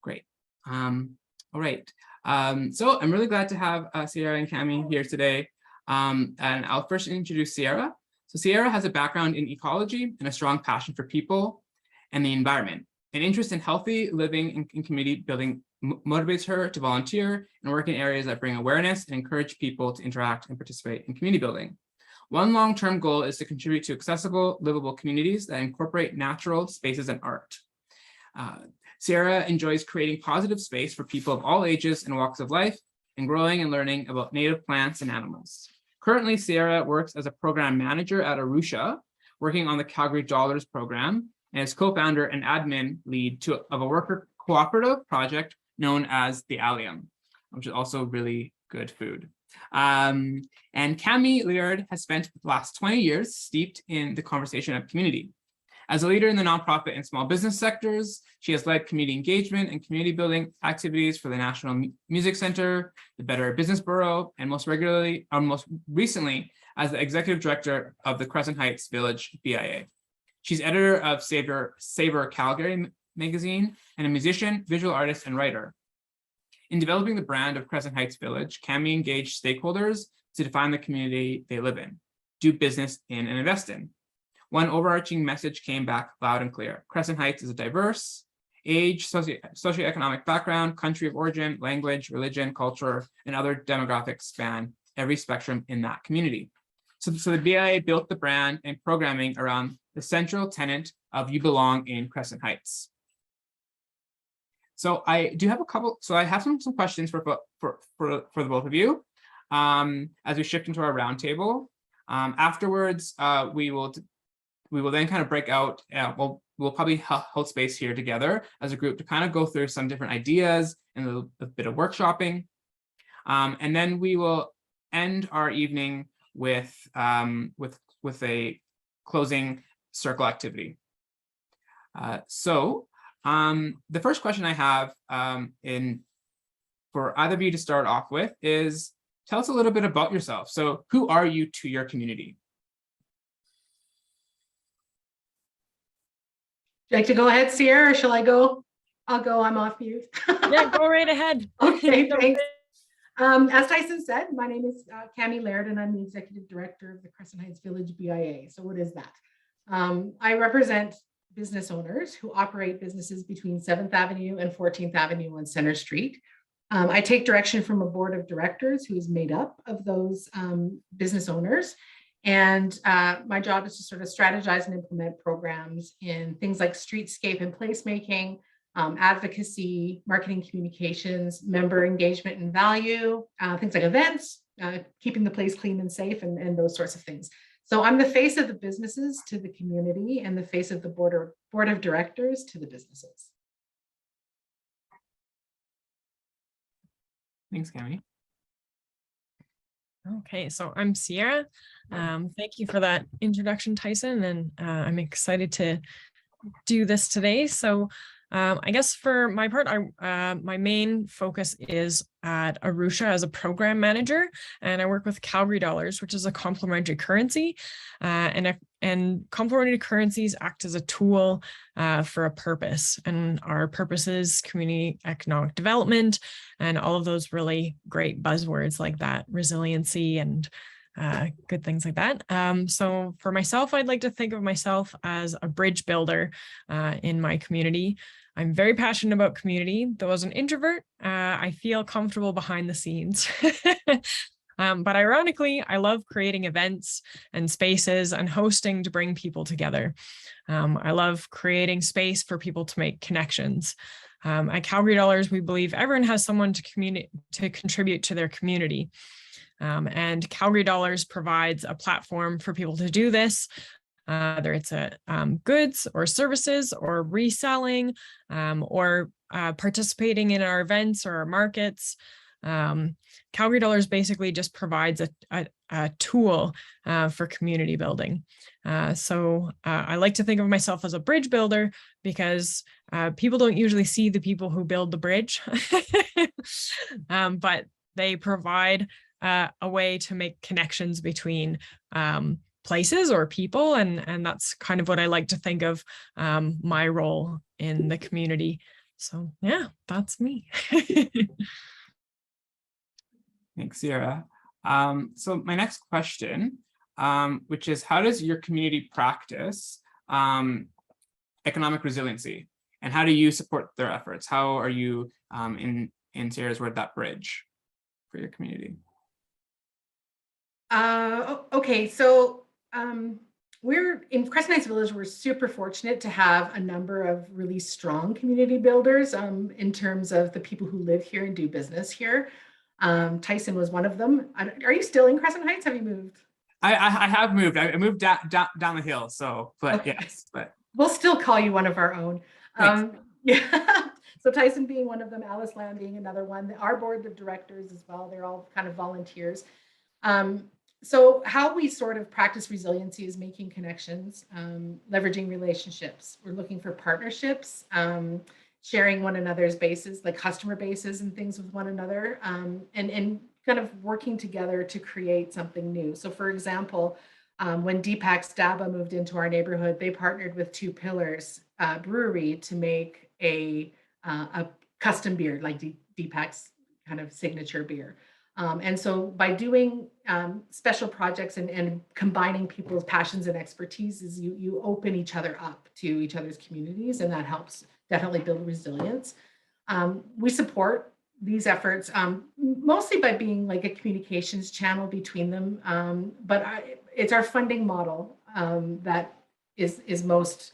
Great. All right. So I'm really glad to have Sierre and Camie here today. And I'll first introduce Sierre. So Sierre has a background in ecology and a strong passion for people and the environment. An interest in healthy living and community building motivates her to volunteer and work in areas that bring awareness and encourage people to interact and participate in community building. One long-term goal is to contribute to accessible, livable communities that incorporate natural spaces and art. Sierre enjoys creating positive space for people of all ages and walks of life and growing and learning about native plants and animals. Currently, Sierre works as a program manager at Arusha, working on the Calgary Dollars program, and is co-founder and admin lead of a worker cooperative project known as the Allium, which is also really good food. And Camie Leard has spent the last 20 years steeped in the conversation of community. As a leader in the nonprofit and small business sectors, she has led community engagement and community building activities for the National Music Centre, the Better Business Bureau, and most recently as the executive director of the Crescent Heights Village BIA. She's editor of Savor Calgary magazine and a musician, visual artist, and writer. In developing the brand of Crescent Heights Village, Camie engaged stakeholders to define the community they live in, do business in, and invest in. One overarching message came back loud and clear. Crescent Heights is a diverse age, socioeconomic background, country of origin, language, religion, culture, and other demographics span every spectrum in that community. So the BIA built the brand and programming around the central tenet of you belong in Crescent Heights. So I do have I have some questions for the both of you as we shift into our roundtable. Afterwards, we will then kind of break out. We'll probably hold space here together as a group to kind of go through some different ideas and a bit of workshopping. And then we will end our evening with a closing circle activity. The first question I have for either of you to start off with is, tell us a little bit about yourself. So who are you to your community? Would you like to go ahead, Sierre, or shall I go? I'll go, I'm off mute. Yeah, go right ahead. Okay, thanks. As Tyson said, my name is Camie Leard, and I'm the executive director of the Crescent Heights Village BIA. So what is that? I represent business owners who operate businesses between 7th Avenue and 14th Avenue on Center Street. I take direction from a board of directors who is made up of those business owners. And my job is to sort of strategize and implement programs in things like streetscape and placemaking, advocacy, marketing communications, member engagement and value, things like events, keeping the place clean and safe, and those sorts of things. So I'm the face of the businesses to the community and the face of the board of directors to the businesses. Thanks, Camie. Okay, so I'm Sierre. Thank you for that introduction, Tyson, and I'm excited to do this today. So I guess for my part, my main focus is at Arusha as a program manager, and I work with Calgary Dollars, which is a complementary currency, and complementary currencies act as a tool for a purpose, and our purpose is community economic development, and all of those really great buzzwords like that, resiliency and good things like that. So for myself, I'd like to think of myself as a bridge builder in my community. I'm very passionate about community. Though as an introvert, I feel comfortable behind the scenes. But ironically, I love creating events and spaces and hosting to bring people together. I love creating space for people to make connections. At Calgary Dollars, we believe everyone has someone to contribute to their community. And Calgary Dollars provides a platform for people to do this, whether it's goods or services or reselling or participating in our events or our markets. Calgary Dollars basically just provides a tool for community building. So I like to think of myself as a bridge builder because people don't usually see the people who build the bridge, but they provide a way to make connections between places or people, and that's kind of what I like to think of my role in the community So yeah, that's me. Thanks, Sierra. So my next question, which is, how does your community practice economic resiliency, and how do you support their efforts? How are you in Sierra's word that bridge for your community? Okay, so we're in Crescent Heights Village. We're super fortunate to have a number of really strong community builders in terms of the people who live here and do business here. Tyson was one of them. Are you still in Crescent Heights? Have you moved? I have moved. I moved down the hill. So, but Okay. yes, but We'll still call you one of our own. thanks. Yeah. So Tyson being one of them, Alice Lamb being another one. Our board of directors as well. They're all kind of volunteers. So how we sort of practice resiliency is making connections, leveraging relationships. We're looking for partnerships, sharing one another's bases, like customer bases and things with one another, and kind of working together to create something new. So for example, when Deepak's Daba moved into our neighborhood, they partnered with Two Pillars Brewery to make a custom beer, like Deepak's kind of signature beer. And so by doing special projects and combining people's passions and expertises, you open each other up to each other's communities, and that helps definitely build resilience. We support these efforts mostly by being like a communications channel between them, but it's our funding model that is most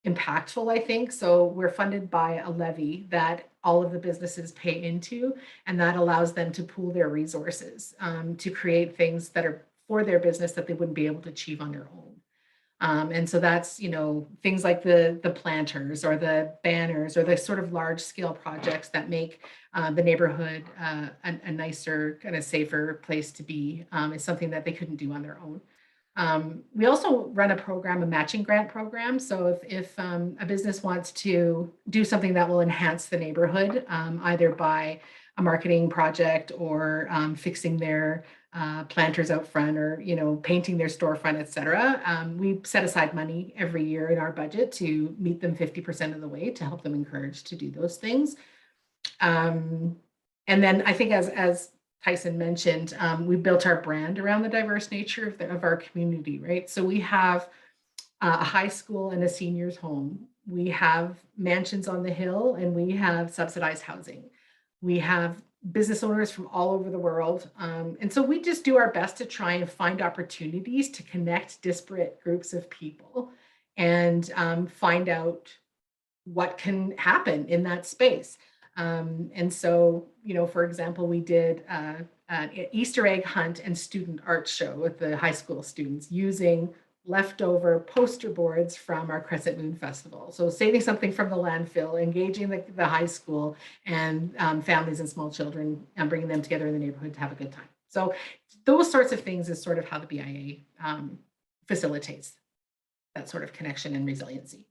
impactful, I think. So we're funded by a levy that all of the businesses pay into, and that allows them to pool their resources to create things that are for their business that they wouldn't be able to achieve on their own. And so that's, you know, things like the planters or the banners or the sort of large scale projects that make the neighborhood a nicer, kind of safer place to be is something that they couldn't do on their own. We also run a program, a matching grant program. So if a business wants to do something that will enhance the neighborhood, either by a marketing project or fixing their planters out front, or painting their storefront, et cetera, we set aside money every year in our budget to meet them 50% of the way to help them encourage to do those things. And then I think as Tyson mentioned, we built our brand around the diverse nature of our community, right? So we have a high school and a seniors home. We have mansions on the hill, and we have subsidized housing. We have business owners from all over the world. And so we just do our best to try and find opportunities to connect disparate groups of people and find out what can happen in that space. And so, for example, we did an Easter egg hunt and student art show with the high school students using leftover poster boards from our Crescent Moon Festival. So saving something from the landfill, engaging the high school and families and small children, and bringing them together in the neighborhood to have a good time. So those sorts of things is sort of how the BIA facilitates that sort of connection and resiliency.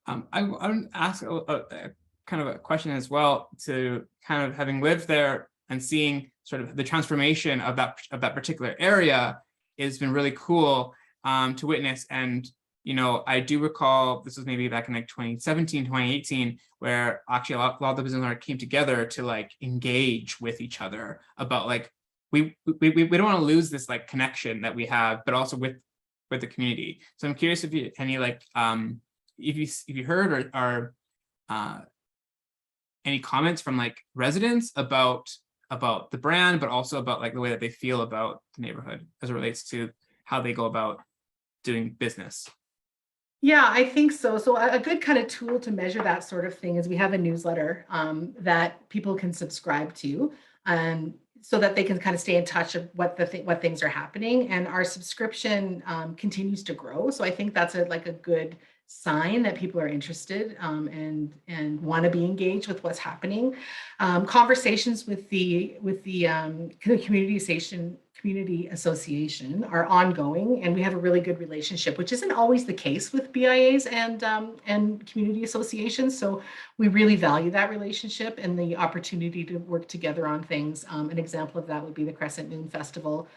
I want to ask a kind of a question as well, to kind of having lived there and seeing sort of the transformation of that particular area has been really cool to witness. And I do recall this was maybe back in like 2017, 2018, where actually a lot of the business owners came together to like engage with each other about like we don't want to lose this like connection that we have, but also with the community. So I'm curious if you any like if you heard or any comments from like residents about the brand, but also about like the way that they feel about the neighborhood as it relates to how they go about doing business. Yeah, I think so. So a good kind of tool to measure that sort of thing is we have a newsletter that people can subscribe to, so that they can kind of stay in touch of what things are happening. And our subscription continues to grow. So I think that's a good sign that people are interested and want to be engaged with what's happening. Conversations with the community association are ongoing, and we have a really good relationship, which isn't always the case with BIAs and community associations. So we really value that relationship and the opportunity to work together on things. An example of that would be the Crescent Moon Festival,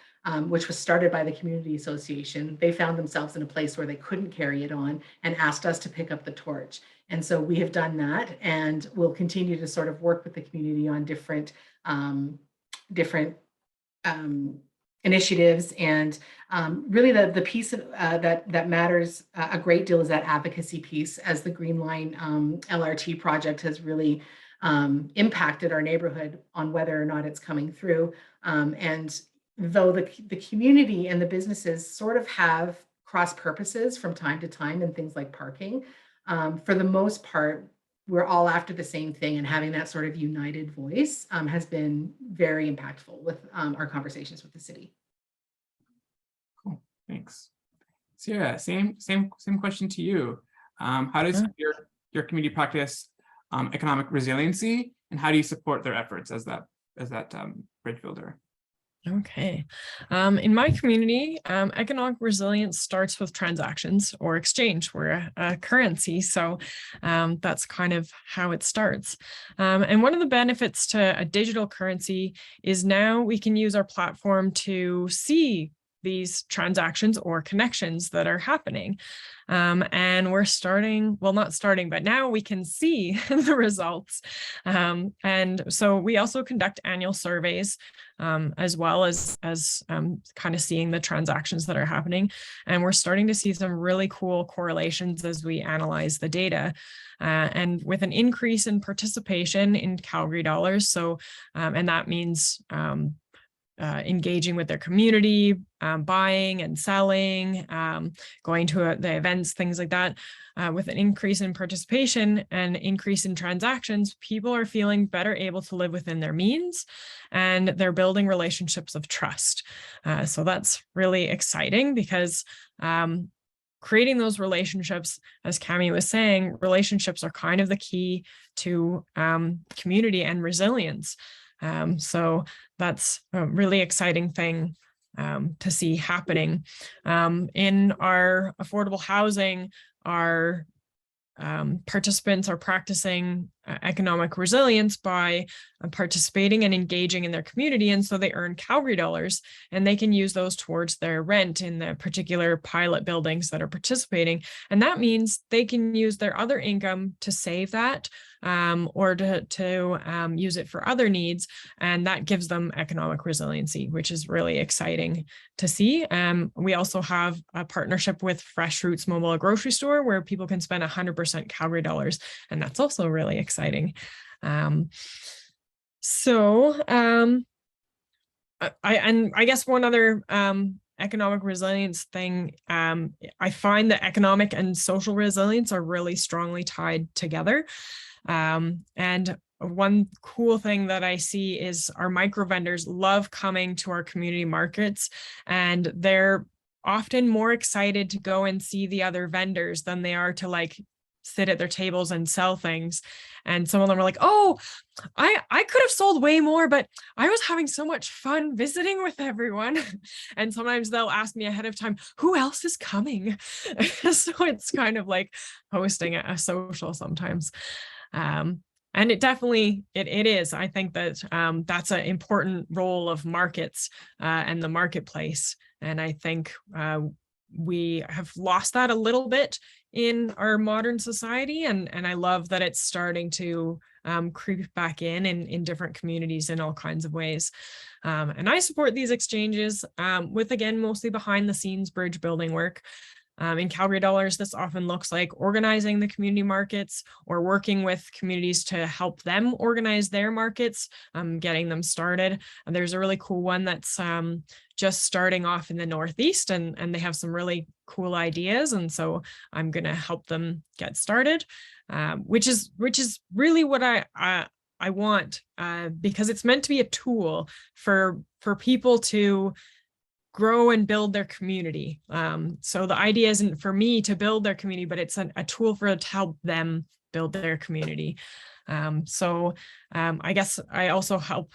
which was started by the community association. They found themselves in a place where they couldn't carry it on and asked us to pick up the torch. And so we have done that, and we'll continue to sort of work with the community on different initiatives. And really the piece of, that matters a great deal is that advocacy piece, as the Green Line LRT project has really impacted our neighborhood on whether or not it's coming through. And though the community and the businesses sort of have cross purposes from time to time in things like parking, for the most part, we're all after the same thing, and having that sort of united voice has been very impactful with our conversations with the city. Cool, thanks. Sierra, same question to you. How does your community practice economic resiliency, and how do you support their efforts as that bridge builder? Okay. In my community, economic resilience starts with transactions or exchange. We're a currency, so that's kind of how it starts. And one of the benefits to a digital currency is now we can use our platform to see these transactions or connections that are happening. And we're starting, well, not starting, but now we can see the results. And so we also conduct annual surveys, as well as kind of seeing the transactions that are happening. And we're starting to see some really cool correlations as we analyze the data. And with an increase in participation in Calgary Dollars, so, and that means engaging with their community, buying and selling, going to the events, things like that. With an increase in participation and increase in transactions, people are feeling better able to live within their means, and they're building relationships of trust. So that's really exciting, because creating those relationships, as Camie was saying, relationships are kind of the key to community and resilience. So that's a really exciting thing to see happening. In our affordable housing, our participants are practicing economic resilience by participating and engaging in their community. And so they earn Calgary Dollars, and they can use those towards their rent in the particular pilot buildings that are participating. And that means they can use their other income to save that, or to use it for other needs. And that gives them economic resiliency, which is really exciting to see. We also have a partnership with Fresh Roots Mobile Grocery Store, where people can spend 100% Calgary Dollars. And that's also really exciting. I guess one other economic resilience thing, I find that economic and social resilience are really strongly tied together. And one cool thing that I see is our micro vendors love coming to our community markets, and they're often more excited to go and see the other vendors than they are to like sit at their tables and sell things. And some of them are like, oh, I could have sold way more, but I was having so much fun visiting with everyone. And sometimes they'll ask me ahead of time, who else is coming? So it's kind of like hosting a social sometimes. And it definitely, it is. I think that that's an important role of markets and the marketplace. And I think we have lost that a little bit in our modern society. And I love that it's starting to creep back in different communities in all kinds of ways. And I support these exchanges with, again, mostly behind the scenes bridge building work. In Calgary Dollars, this often looks like organizing the community markets or working with communities to help them organize their markets, getting them started. And there's a really cool one that's just starting off in the Northeast, and they have some really cool ideas. And so I'm going to help them get started, which is really what I want, because it's meant to be a tool for people to grow and build their community. So the idea isn't for me to build their community, but it's a tool to help them build their community. So I guess I also help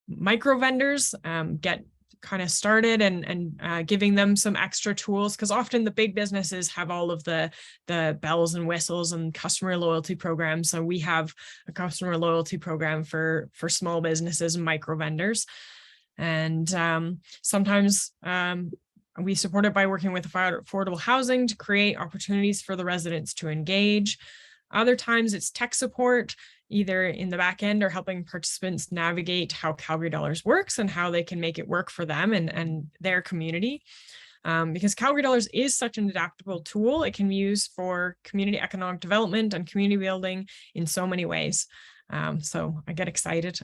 micro vendors get kind of started and giving them some extra tools, because often the big businesses have all of the bells and whistles and customer loyalty programs. So we have a customer loyalty program for small businesses and micro vendors. And sometimes we support it by working with affordable housing to create opportunities for the residents to engage. Other times it's tech support, either in the back end or helping participants navigate how Calgary Dollars works and how they can make it work for them and their community. Because Calgary Dollars is such an adaptable tool, it can be used for community economic development and community building in so many ways. So I get excited.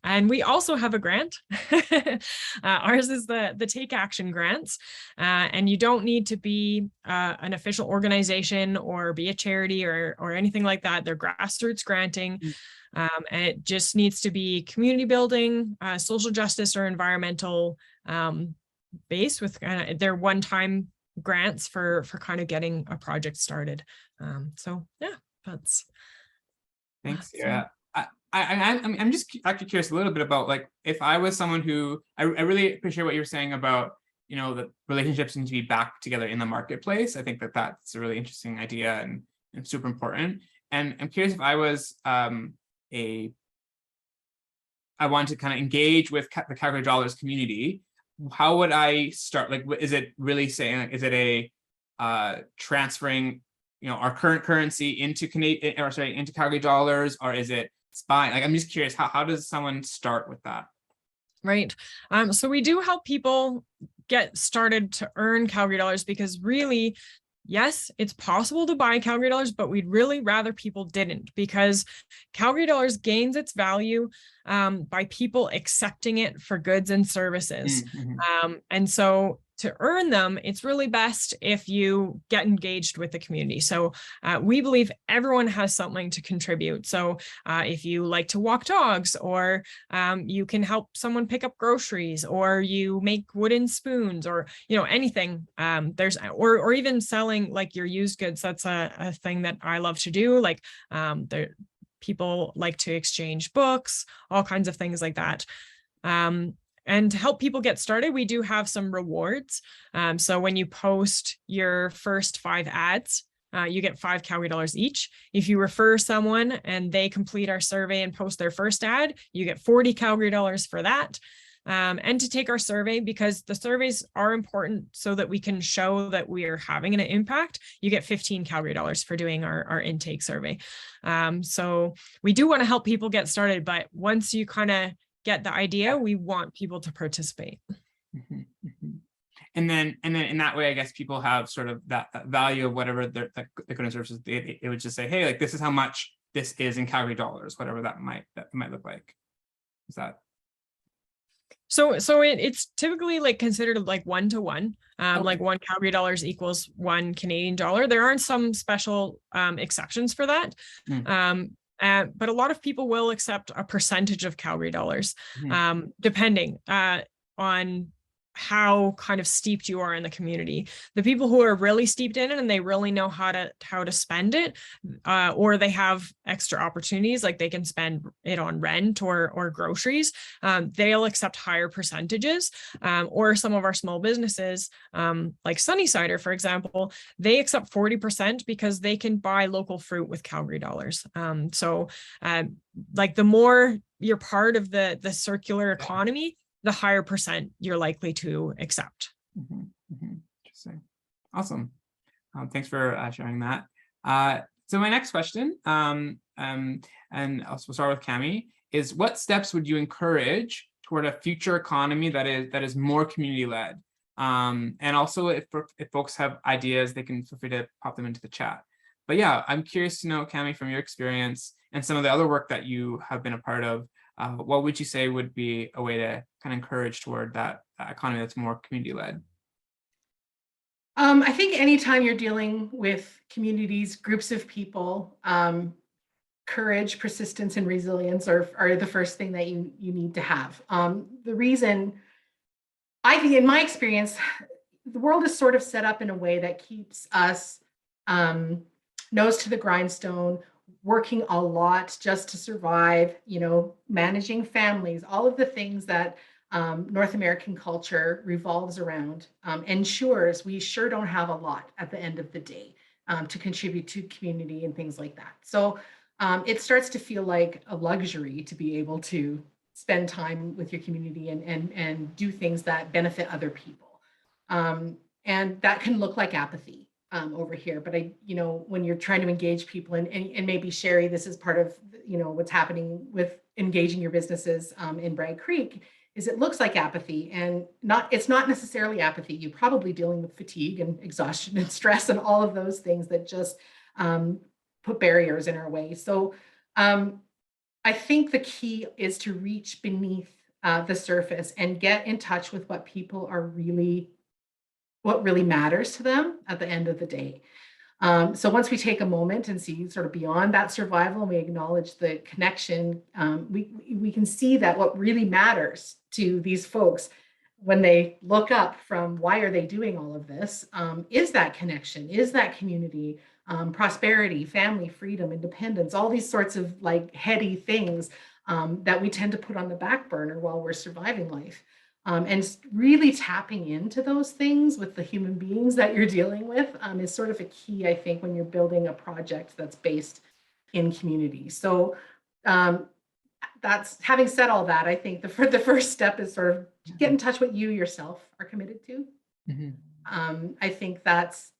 And we also have a grant. Ours is the Take Action grants. And you don't need to be an official organization or be a charity or anything like that. They're grassroots granting. And it just needs to be community building, social justice or environmental based with kind of their one-time grants for kind of getting a project started. So yeah, that's. Thanks. Yeah. I'm just actually curious a little bit about, like, if I was someone who, I really appreciate what you're saying about, you know, the relationships need to be back together in the marketplace. I think that that's a really interesting idea and super important. And I'm curious if I was I wanted to kind of engage with the Calgary Dollars community, how would I start? Like, is it really saying, is it a transferring, you know, our current currency into into Calgary Dollars, or is it buying? Like, I'm just curious, how does someone start with that? Right. So we do help people get started to earn Calgary Dollars, because really, yes, it's possible to buy Calgary Dollars, but we'd really rather people didn't, because Calgary Dollars gains its value by people accepting it for goods and services. And so to earn them, it's really best if you get engaged with the community. So we believe everyone has something to contribute. So if you like to walk dogs, or you can help someone pick up groceries, or you make wooden spoons, or, you know, anything, there's, or even selling like your used goods. That's a thing that I love to do. Like people like to exchange books, all kinds of things like that. And to help people get started, we do have some rewards. So when you post your first 5 ads, you get 5 Calgary Dollars each. If you refer someone and they complete our survey and post their first ad, you get 40 Calgary Dollars for that. And to take our survey, because the surveys are important so that we can show that we are having an impact, you get 15 Calgary Dollars for doing our intake survey. So we do want to help people get started, but once you kind of get the idea, we want people to participate. And then in that way, I guess people have sort of that value of whatever the good and services. It would just say, hey, like, this is how much this is in Calgary Dollars, whatever that might look like. Is that? So it's typically like considered like 1-to-1, like 1 Calgary Dollars equals 1 Canadian dollar. There aren't some special exceptions for that. But a lot of people will accept a percentage of Calgary Dollars, depending on how kind of steeped you are in the community. The people who are really steeped in it and they really know how to spend it, or they have extra opportunities, like they can spend it on rent or groceries, they'll accept higher percentages. Or some of our small businesses, like Sunnysider, for example, they accept 40% because they can buy local fruit with Calgary Dollars. So like the more you're part of the circular economy, the higher percent you're likely to accept. Interesting. Awesome. Thanks for sharing that. So my next question, and I'll start with Camie, is what steps would you encourage toward a future economy that is more community led? And also, if folks have ideas, they can feel free to pop them into the chat. But yeah, I'm curious to know, Camie, from your experience and some of the other work that you have been a part of, what would you say would be a way to kind of encourage toward that economy that's more community-led? I think anytime you're dealing with communities, groups of people, courage, persistence, and resilience are the first thing that you need to have. The reason, I think, in my experience, the world is sort of set up in a way that keeps us nose to the grindstone, working a lot just to survive, you know, managing families, all of the things that North American culture revolves around, ensures we sure don't have a lot at the end of the day to contribute to community and things like that. So it starts to feel like a luxury to be able to spend time with your community and do things that benefit other people. And that can look like apathy over here. But when you're trying to engage people, and maybe Sherry, this is part of what's happening with engaging your businesses in Bragg Creek, is it looks like apathy, and it's not necessarily apathy. You're probably dealing with fatigue and exhaustion and stress and all of those things that just put barriers in our way. So I think the key is to reach beneath the surface and get in touch with what people are what really matters to them at the end of the day. So once we take a moment and see sort of beyond that survival, and we acknowledge the connection, we can see that what really matters to these folks when they look up from why are they doing all of this, is that connection, is that community, prosperity, family, freedom, independence, all these sorts of like heady things that we tend to put on the back burner while we're surviving life. And really tapping into those things with the human beings that you're dealing with is sort of a key, I think, when you're building a project that's based in community. So that's, having said all that, I think the first step is sort of get in touch with what you yourself are committed to. Mm-hmm. I think that's,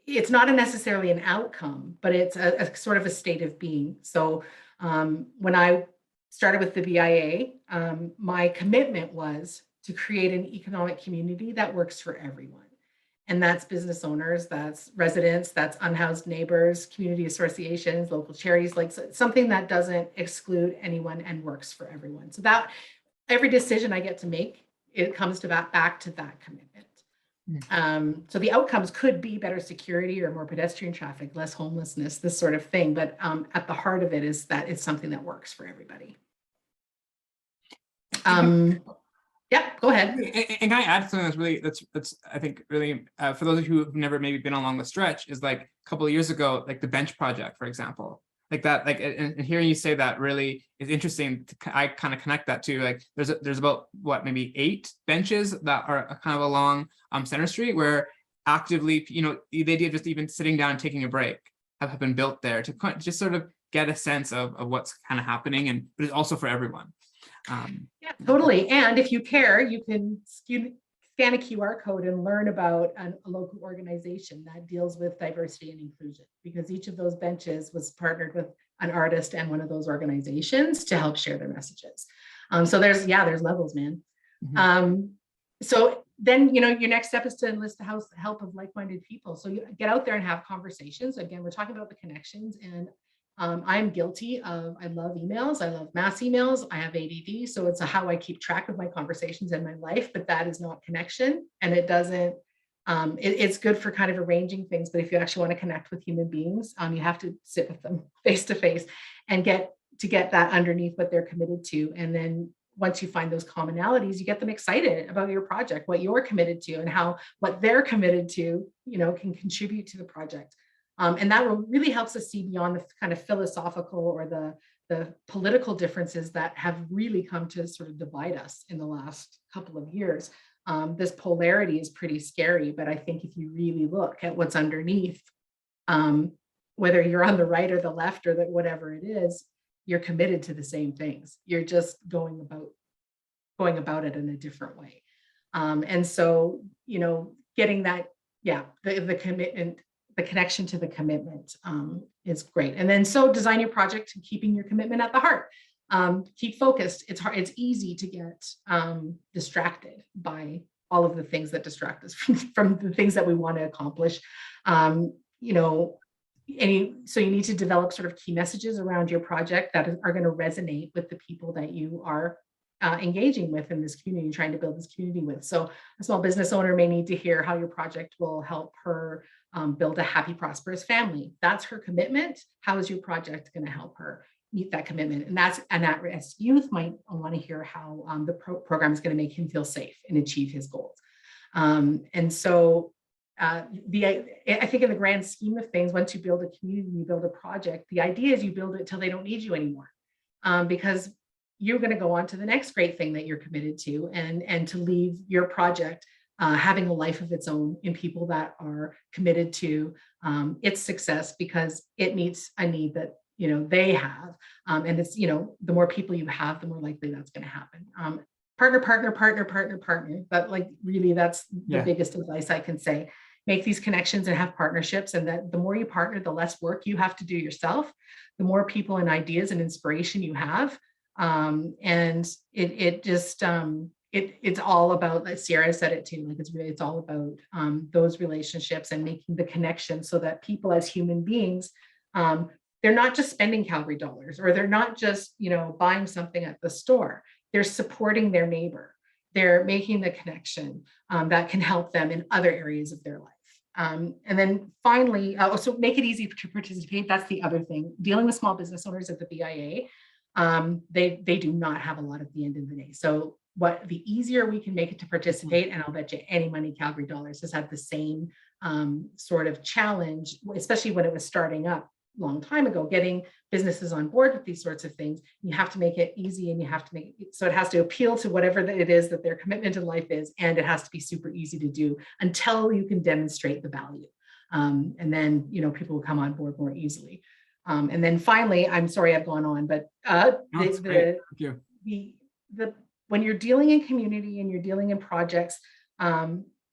it's not necessarily an outcome, but it's a sort of a state of being. So when I started with the BIA, my commitment was to create an economic community that works for everyone. And that's business owners, that's residents, that's unhoused neighbors, community associations, local charities, like something that doesn't exclude anyone and works for everyone. So that every decision I get to make, it comes to back to that commitment. So the outcomes could be better security or more pedestrian traffic, less homelessness, this sort of thing. But at the heart of it is that it's something that works for everybody. Yeah, go ahead. And can I add something that's I think really for those of you who've never maybe been along the stretch, is like a couple of years ago, like the bench project, for example, like that, like, and hearing you say that really is interesting. I kind of connect that to like there's about what, maybe 8 benches that are kind of along Center Street where actively, the idea of just even sitting down and taking a break have been built there to just sort of get a sense of what's kind of happening, but it's also for everyone. Yeah, totally. And if you care, you can scan a QR code and learn about a local organization that deals with diversity and inclusion, because each of those benches was partnered with an artist and one of those organizations to help share their messages. So there's levels, man. Mm-hmm. So then, your next step is to enlist the help of like-minded people. So you get out there and have conversations. Again, we're talking about the connections, and I'm guilty of, I love emails. I love mass emails. I have ADD. So it's how I keep track of my conversations in my life, but that is not connection. And it doesn't, it's good for kind of arranging things. But if you actually want to connect with human beings, you have to sit with them face to face and get that underneath what they're committed to. And then once you find those commonalities, you get them excited about your project, what you're committed to, and how what they're committed to, can contribute to the project. And that really helps us see beyond the kind of philosophical or the political differences that have really come to sort of divide us in the last couple of years. This polarity is pretty scary, but I think if you really look at what's underneath, whether you're on the right or the left or whatever it is, you're committed to the same things. You're just going about it in a different way. And so, getting that, the commitment, the connection to the commitment is great. And then so design your project keeping your commitment at the heart. Keep focused. It's hard. It's easy to get distracted by all of the things that distract us from the things that we want to accomplish. So you need to develop sort of key messages around your project that are going to resonate with the people that you are engaging with in this community, trying to build this community with. So a small business owner may need to hear how your project will help her build a happy, prosperous family. That's her commitment. How is your project going to help her meet that commitment? And at-risk youth might want to hear how the program is going to make him feel safe and achieve his goals. And so I think in the grand scheme of things, once you build a community, you build a project, the idea is you build it till they don't need you anymore, because you're going to go on to the next great thing that you're committed to, and to leave your project having a life of its own in people that are committed to its success, because it meets a need that they have. And it's, the more people you have, the more likely that's going to happen. Partner. But like, really, that's the biggest advice I can say. Make these connections and have partnerships. And that the more you partner, the less work you have to do yourself, the more people and ideas and inspiration you have. And it's all about, like Sierra said it too, like it's all about those relationships and making the connection so that people as human beings, they're not just spending Calgary dollars, or they're not just, buying something at the store. They're supporting their neighbor. They're making the connection that can help them in other areas of their life. And then finally, so make it easy to participate. That's the other thing. Dealing with small business owners at the BIA, they do not have a lot at the end of the day. So the easier we can make it to participate, and I'll bet you any money Calgary Dollars has had the same sort of challenge, especially when it was starting up a long time ago, getting businesses on board with these sorts of things. You have to make it easy, and you have to make it so it has to appeal to whatever it is that their commitment in life is, and it has to be super easy to do until you can demonstrate the value. And then, people will come on board more easily. And then finally, I'm sorry I've gone on, but when you're dealing in community and you're dealing in projects,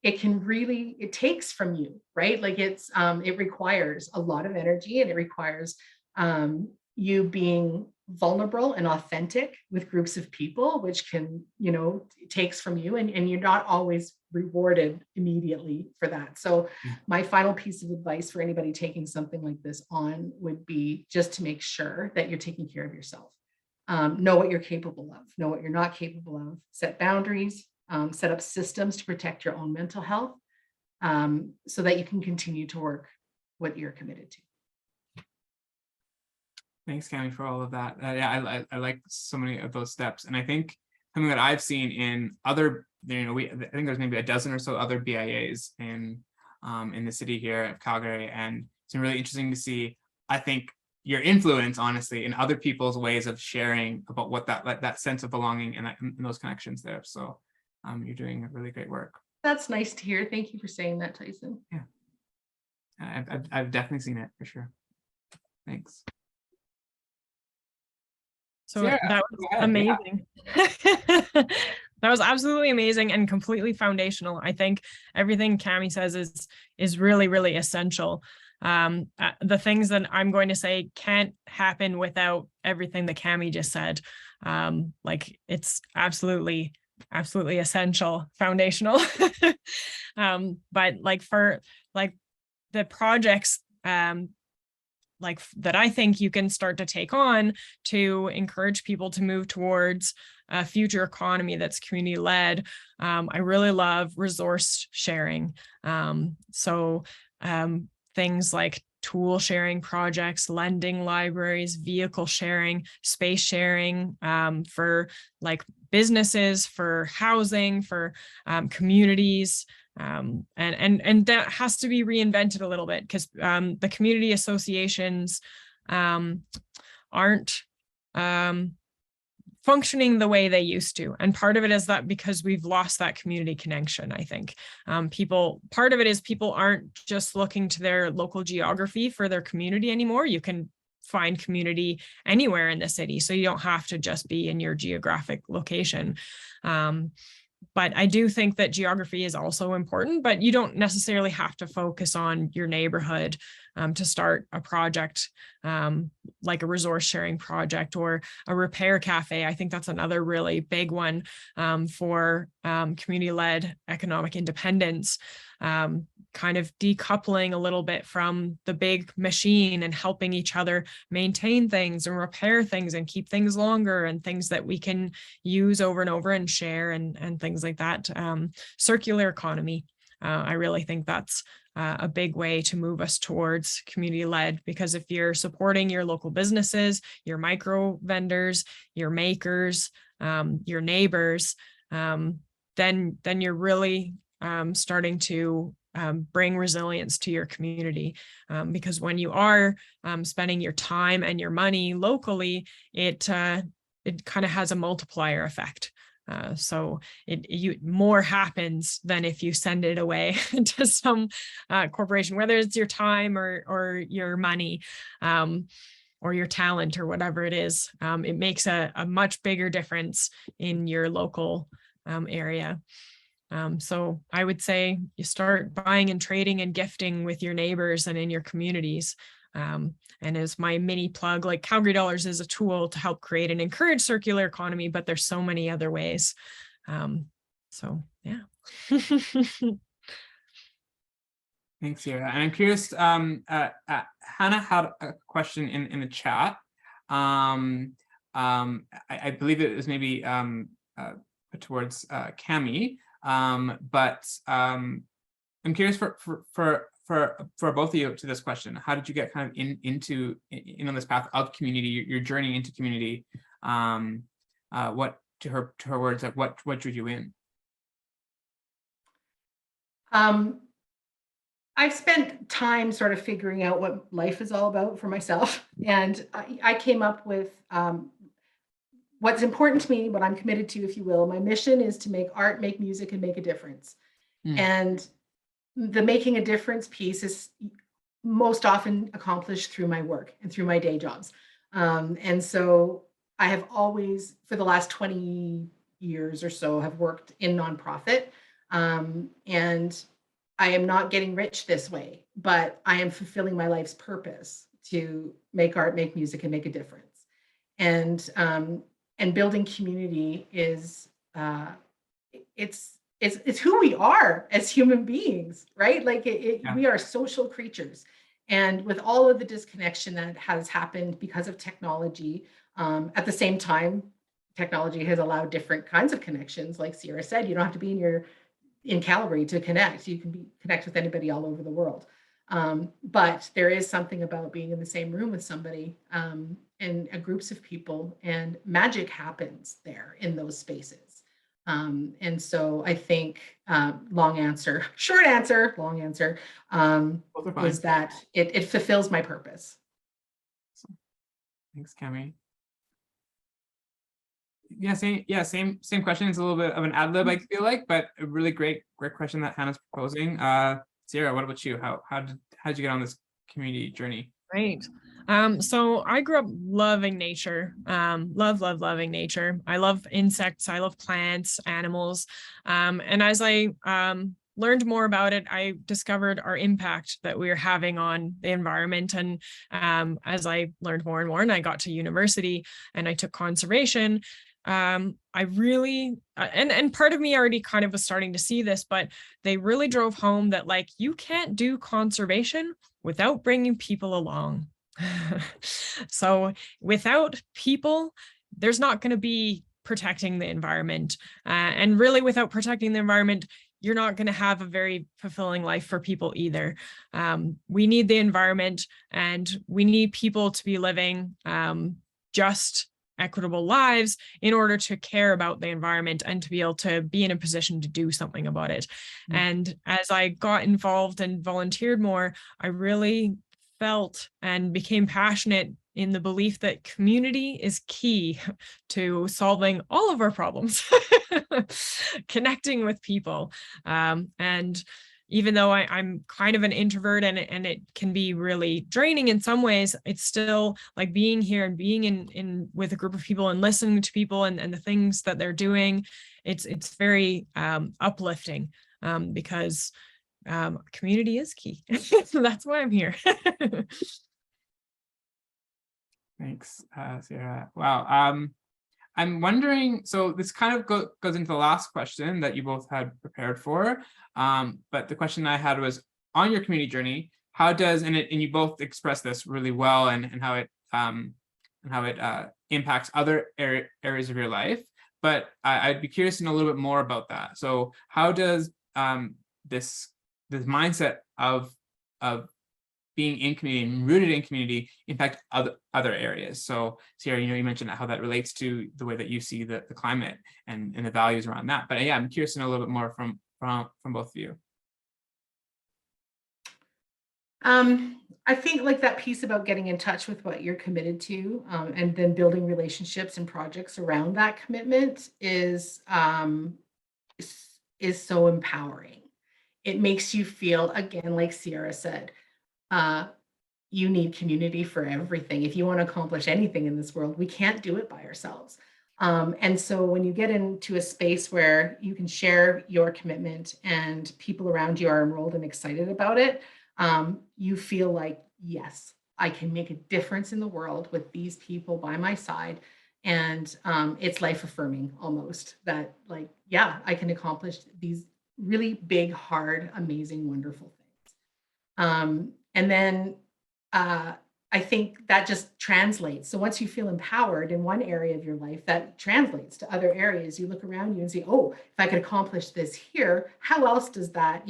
it takes from you, right? Like it requires a lot of energy, and it requires you being vulnerable and authentic with groups of people, which can, it takes from you, and you're not always rewarded immediately for that. So my final piece of advice for anybody taking something like this on would be just to make sure that you're taking care of yourself. Know what you're capable of, know what you're not capable of, set boundaries, set up systems to protect your own mental health, so that you can continue to work what you're committed to. Thanks, Camie, for all of that. I like so many of those steps. And I think something that I've seen in other, I think there's maybe a dozen or so other BIAs in the city here of Calgary. And it's been really interesting to see, I think, your influence, honestly, in other people's ways of sharing about what that sense of belonging and those connections there. So you're doing really great work. That's nice to hear. Thank you for saying that, Tyson. Yeah, I've definitely seen it for sure. Thanks. So that was amazing. That was absolutely amazing and completely foundational. I think everything Camie says is really, really essential. The things that I'm going to say can't happen without everything that Camie just said. Like it's absolutely essential, foundational. But like for like the projects like that, I think you can start to take on to encourage people to move towards a future economy that's community led. I really love resource sharing. Things like tool sharing projects, lending libraries, vehicle sharing, space sharing, for like businesses, for housing, for communities. And that has to be reinvented a little bit, because the community associations aren't functioning the way they used to. And part of it is that because we've lost that community connection, I think. Part of it is people aren't just looking to their local geography for their community anymore. You can find community anywhere in the city, so you don't have to just be in your geographic location. But I do think that geography is also important, but you don't necessarily have to focus on your neighborhood to start a project like a resource sharing project or a repair cafe. I think that's another really big one for community-led economic independence, kind of decoupling a little bit from the big machine and helping each other maintain things and repair things and keep things longer and things that we can use over and over and share and things like that. Circular economy. I really think that's a big way to move us towards community-led, because if you're supporting your local businesses, your micro vendors, your makers, your neighbors, then you're really starting to bring resilience to your community, because when you are spending your time and your money locally, it kind of has a multiplier effect. So more happens than if you send it away to some corporation, whether it's your time or your money. or your talent or whatever it is. It makes a much bigger difference in your local area. So I would say you start buying and trading and gifting with your neighbors and in your communities. And as my mini plug, like Calgary Dollars is a tool to help create and encourage circular economy, but there's so many other ways. So yeah. Thanks, Sierra. And I'm curious, Hannah had a question in the chat. I believe it was maybe put towards Camie, but I'm curious for both of you to this question. How did you get kind of into on this path of community, your journey into community? What to her words, like what drew you in? I've spent time sort of figuring out what life is all about for myself. And I came up with what's important to me, what I'm committed to, if you will. My mission is to make art, make music, and make a difference. And the making a difference piece is most often accomplished through my work and through my day jobs. And so I have always, for the last 20 years or so, have worked in nonprofit. And I am not getting rich this way, but I am fulfilling my life's purpose to make art, make music, and make a difference. And building community is it's who we are as human beings, right? Like we are social creatures, and with all of the disconnection that has happened because of technology, at the same time, technology has allowed different kinds of connections. Like Sierra said, you don't have to be in Calgary to connect. You can connect with anybody all over the world. But there is something about being in the same room with somebody and groups of people, and magic happens there in those spaces. And so I think short answer, long answer, was that it fulfills my purpose. Thanks, Camie. Same question. It's a little bit of an ad lib, I feel like, but a really great question that Hannah's proposing. Sierra, what about you? How did you get on this community journey? Right. So I grew up loving nature, loving nature. I love insects. I love plants, animals. And as I learned more about it, I discovered our impact that we are having on the environment. And as I learned more and more, and I got to university and I took conservation, I really, and part of me already kind of was starting to see this, but they really drove home that, like, you can't do conservation without bringing people along. So without people, there's not going to be protecting the environment. And really, without protecting the environment, you're not going to have a very fulfilling life for people either. We need the environment, and we need people to be living just equitable lives in order to care about the environment and to be able to be in a position to do something about it. And as I got involved and volunteered more, I really felt and became passionate in the belief that community is key to solving all of our problems, connecting with people. And even though I'm kind of an introvert and it can be really draining in some ways, it's still like being here and being in with a group of people and listening to people and the things that they're doing. It's very uplifting because community is key. So that's why I'm here. Thanks, Sierra. Wow. I'm wondering, so this kind of goes into the last question that you both had prepared for. But the question I had was, on your community journey, how does, and you both expressed this really well, and how it impacts other areas of your life. But I'd be curious to know a little bit more about that. So how does this mindset of being in community and rooted in community impact other areas? So Sierra, you mentioned how that relates to the way that you see the climate and the values around that. But yeah, I'm curious to know a little bit more from both of you. I think like that piece about getting in touch with what you're committed to, and then building relationships and projects around that commitment is so empowering. It makes you feel, again, like Sierra said, you need community for everything. If you want to accomplish anything in this world, we can't do it by ourselves. And so when you get into a space where you can share your commitment and people around you are enrolled and excited about it, you feel like, yes, I can make a difference in the world with these people by my side. And it's life affirming almost that, like, yeah, I can accomplish these really big, hard, amazing, wonderful things. And then I think that just translates. So once you feel empowered in one area of your life, that translates to other areas. You look around you and see, oh, if I could accomplish this here, how else does that,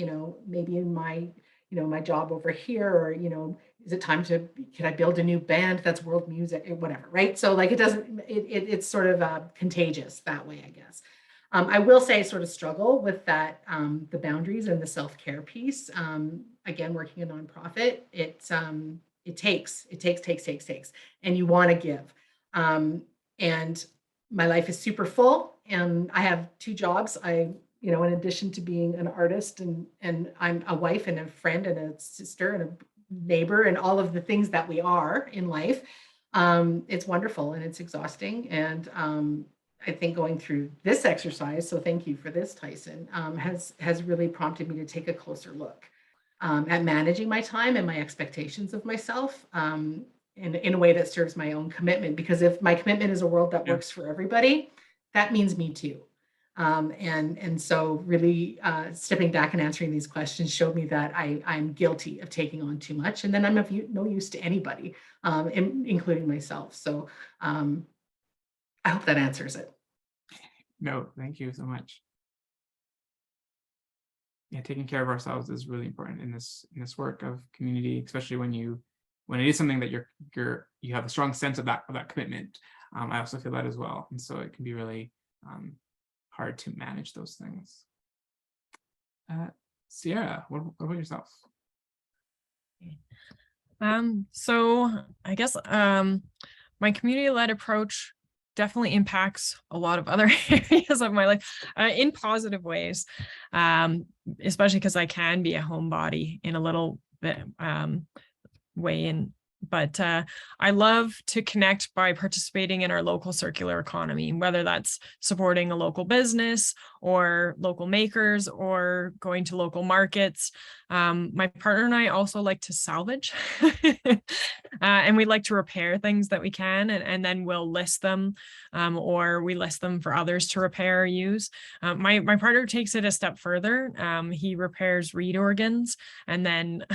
maybe in my, my job over here, or, is it time to, can I build a new band that's world music or whatever, right? So like, it's sort of contagious that way, I guess. I will say I sort of struggle with that, the boundaries and the self-care piece. Again, working a nonprofit, it takes, and you want to give. And my life is super full, and I have 2 jobs. In addition to being an artist, and I'm a wife and a friend and a sister and a neighbor and all of the things that we are in life. It's wonderful and it's exhausting. And I think going through this exercise, so thank you for this, Tyson, has really prompted me to take a closer look at managing my time and my expectations of myself in a way that serves my own commitment. Because if my commitment is a world that works for everybody, that means me too. And so really stepping back and answering these questions showed me that I'm guilty of taking on too much, and then I'm of no use to anybody, including myself. So I hope that answers it. No, thank you so much. Yeah, taking care of ourselves is really important in this work of community, especially when it is something that you have a strong sense of that commitment. I also feel that as well, and so it can be really hard to manage those things. Sierra, what about yourself? So I guess my community-led approach definitely impacts a lot of other areas of my life in positive ways, especially because I can be a homebody in a little bit way. But I love to connect by participating in our local circular economy, whether that's supporting a local business or local makers or going to local markets. My partner and I also like to salvage and we like to repair things that we can, and then we'll list them or we list them for others to repair or use. My partner takes it a step further. He repairs reed organs, and then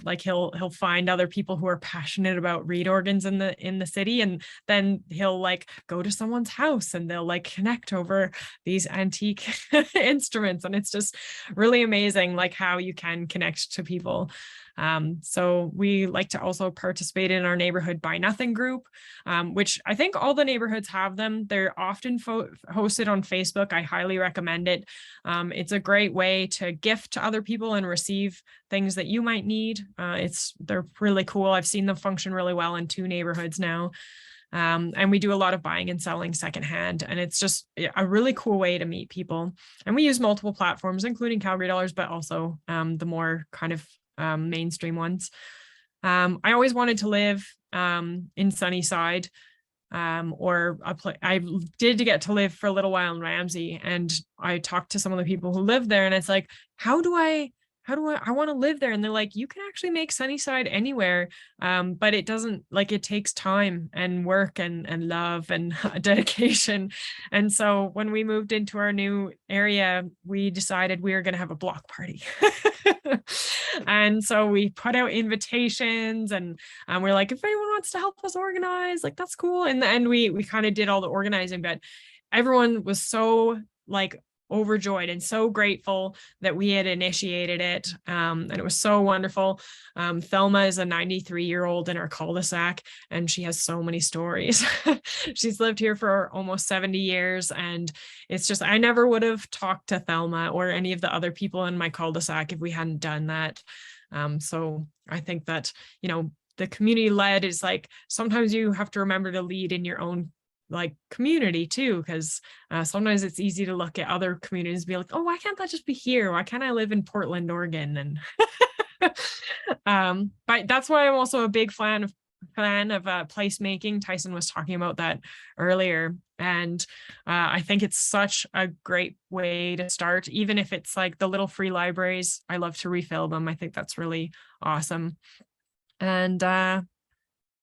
like he'll find other people who are passionate about reed organs in the city, and then he'll like go to someone's house and they'll like connect over these antique instruments, and it's just really amazing like how you can connect to people. So we like to also participate in our neighborhood Buy Nothing group, which I think all the neighborhoods have them. They're often hosted on Facebook. I highly recommend it. It's a great way to gift to other people and receive things that you might need. They're really cool. I've seen them function really well in 2 neighborhoods now. And we do a lot of buying and selling secondhand, and it's just a really cool way to meet people. And we use multiple platforms, including Calgary Dollars, but also the more kind of mainstream ones. I always wanted to live in Sunnyside, or I did get to live for a little while in Ramsey, and I talked to some of the people who live there, and it's like, how do I want to live there? And they're like, you can actually make Sunnyside anywhere. But it doesn't, like, it takes time and work and love and dedication. And so when we moved into our new area, we decided we were going to have a block party. And so we put out invitations, and we're like, if anyone wants to help us organize, like, that's cool. And we kind of did all the organizing, but everyone was so like overjoyed and so grateful that we had initiated it. And it was so wonderful. Thelma is a 93-year-old in our cul-de-sac, and she has so many stories. She's lived here for almost 70 years. And it's just, I never would have talked to Thelma or any of the other people in my cul-de-sac if we hadn't done that. So I think that, the community led is like, sometimes you have to remember to lead in your own like community too, because sometimes it's easy to look at other communities and be like, oh, why can't that just be here? Why can't I live in Portland, Oregon? And But that's why I'm also a big fan of placemaking. Tyson was talking about that earlier. And I think it's such a great way to start, even if it's like the little free libraries. I love to refill them. I think that's really awesome. And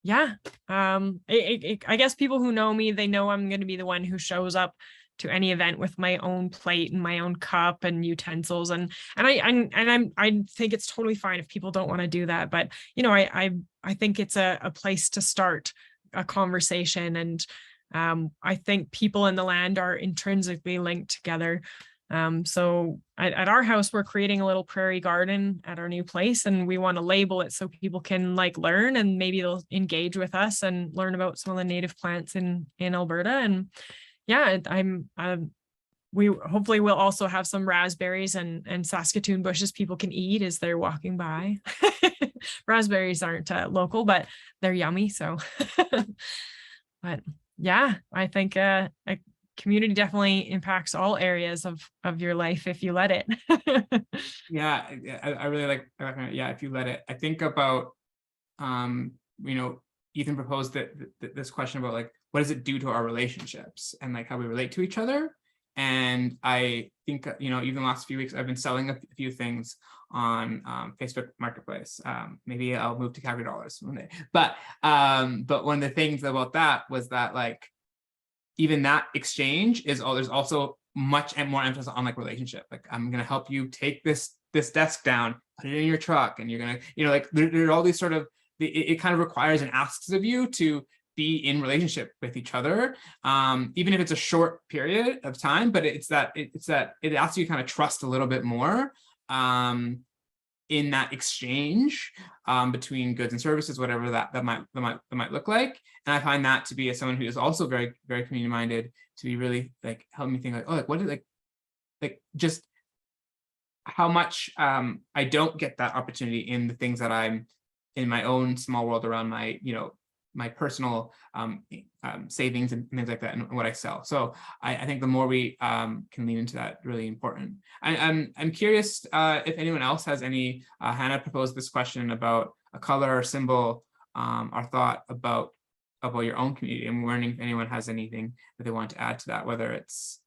yeah, I guess people who know me, they know I'm going to be the one who shows up to any event with my own plate and my own cup and utensils, and I think it's totally fine if people don't want to do that, but you know, I think it's a place to start a conversation, and I think people in the land are intrinsically linked together. So at our house, we're creating a little prairie garden at our new place, and we want to label it so people can like learn, and maybe they'll engage with us and learn about some of the native plants in Alberta. And yeah, we hopefully will also have some raspberries and Saskatoon bushes people can eat as they're walking by. Raspberries aren't local, but they're yummy. So, but yeah, I think a community definitely impacts all areas of your life if you let it. Yeah, I really like, yeah, if you let it. I think about, you know, Ethan proposed this question about like, what does it do to our relationships and like how we relate to each other? And I think, you know, even the last few weeks, I've been selling a few things on Facebook Marketplace. Maybe I'll move to Calgary Dollars one day. But one of the things about that was that like, even that exchange is all, there's also much and more emphasis on like relationship. Like, I'm going to help you take this desk down, put it in your truck, and you're going to, you know, like there are all these sort of, it kind of requires and asks of you to be in relationship with each other, even if it's a short period of time, but it asks you to kind of trust a little bit more in that exchange between goods and services, whatever that might look like. And I find that to be, as someone who is also very, very community minded, to be really like help me think like, oh, like what is like just how much I don't get that opportunity in the things that I'm in my own small world around my, you know, my personal savings and things like that, and what I sell. So I think the more we can lean into that, really important. I'm curious if anyone else has any, Hannah proposed this question about a color or symbol, or thought about your own community. I'm wondering if anyone has anything that they want to add to that, whether it's,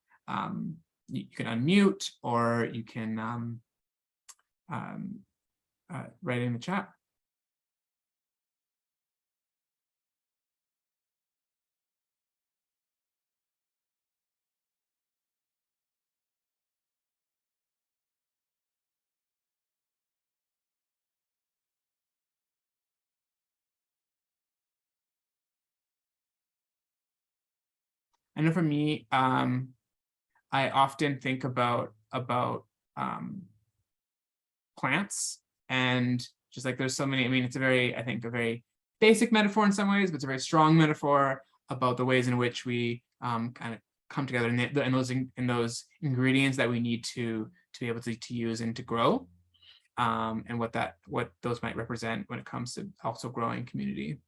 you can unmute or you can write in the chat. I know for me, I often think about plants, and just like there's so many, I mean, it's a very, I think a very basic metaphor in some ways, but it's a very strong metaphor about the ways in which we kind of come together in those ingredients that we need to be able to use and to grow, and what those might represent when it comes to also growing community.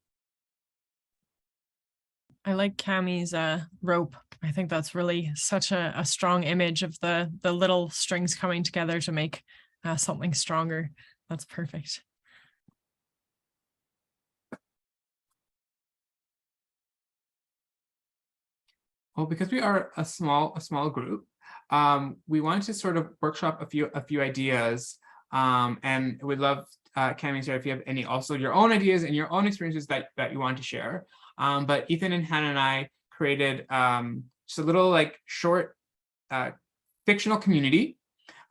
I like Camie's rope. I think that's really such a strong image of the little strings coming together to make something stronger. That's perfect. Well, because we are a small group, we wanted to sort of workshop a few ideas, and we'd love, Camie, if you have any also your own ideas and your own experiences that you want to share. But Ethan and Hannah and I created just a little like short fictional community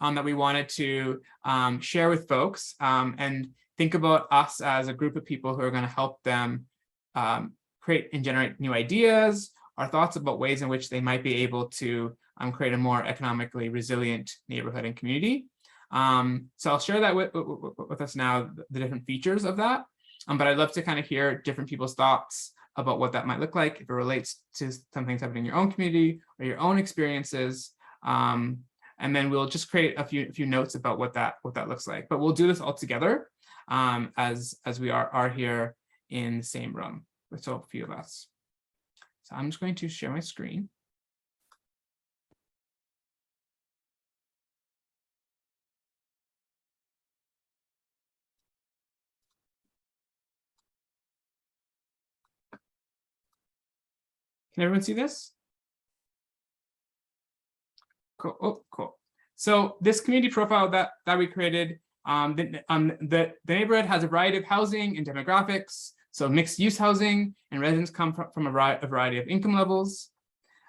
that we wanted to share with folks, and think about us as a group of people who are going to help them create and generate new ideas, our thoughts about ways in which they might be able to create a more economically resilient neighborhood and community. So I'll share that with us now, the different features of that. But I'd love to kind of hear different people's thoughts about what that might look like, if it relates to something that's happening in your own community or your own experiences. And then we'll just create a few notes about what that looks like. But we'll do this all together as we are here in the same room with so few of us. So I'm just going to share my screen. Can everyone see this? Cool. Oh, cool. So this community profile that we created, the neighborhood has a variety of housing and demographics. So mixed use housing, and residents come from a variety of income levels.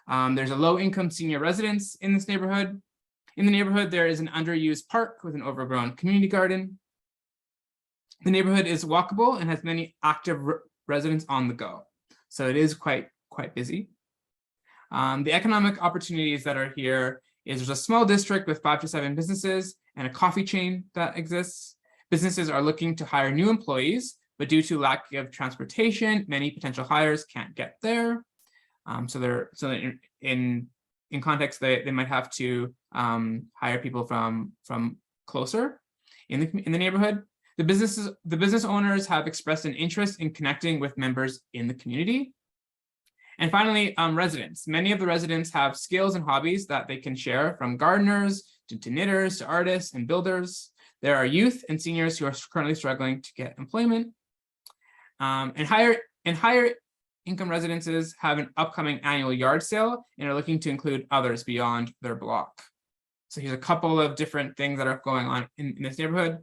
There's a low income senior residence in this neighborhood. In the neighborhood, there is an underused park with an overgrown community garden. The neighborhood is walkable and has many active residents on the go. So it is quite busy. The economic opportunities that are here is there's a small district with 5 to 7 businesses and a coffee chain that exists. Businesses are looking to hire new employees, but due to lack of transportation, many potential hires can't get there. So in context, they might have to hire people from closer in the neighborhood. The business owners have expressed an interest in connecting with members in the community. And finally, residents. Many of the residents have skills and hobbies that they can share, from gardeners to knitters to artists and builders. There are youth and seniors who are currently struggling to get employment. And higher income residences have an upcoming annual yard sale and are looking to include others beyond their block. So here's a couple of different things that are going on in this neighborhood.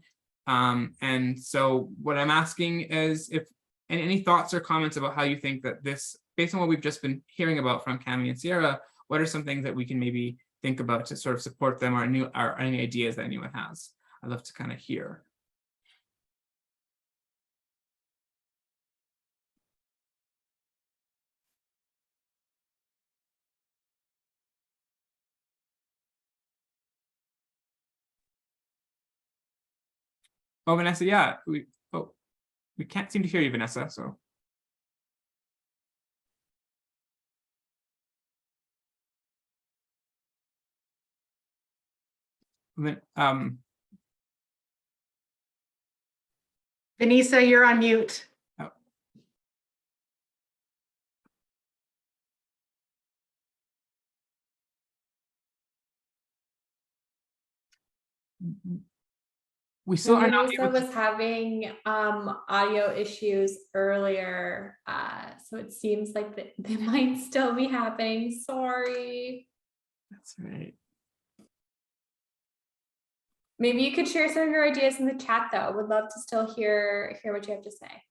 And so what I'm asking is if any thoughts or comments about how you think that this, based on what we've just been hearing about from Camie and Sierre, what are some things that we can maybe think about to sort of support them, or any ideas that anyone has? I'd love to kind of hear. Oh, Vanessa, yeah, we can't seem to hear you, Vanessa, so. Vanessa, you're on mute. Oh. We still are not able to. Was having audio issues earlier, so it seems like they might still be happening. Sorry. That's right. Maybe you could share some of your ideas in the chat, though. Would love to still hear what you have to say.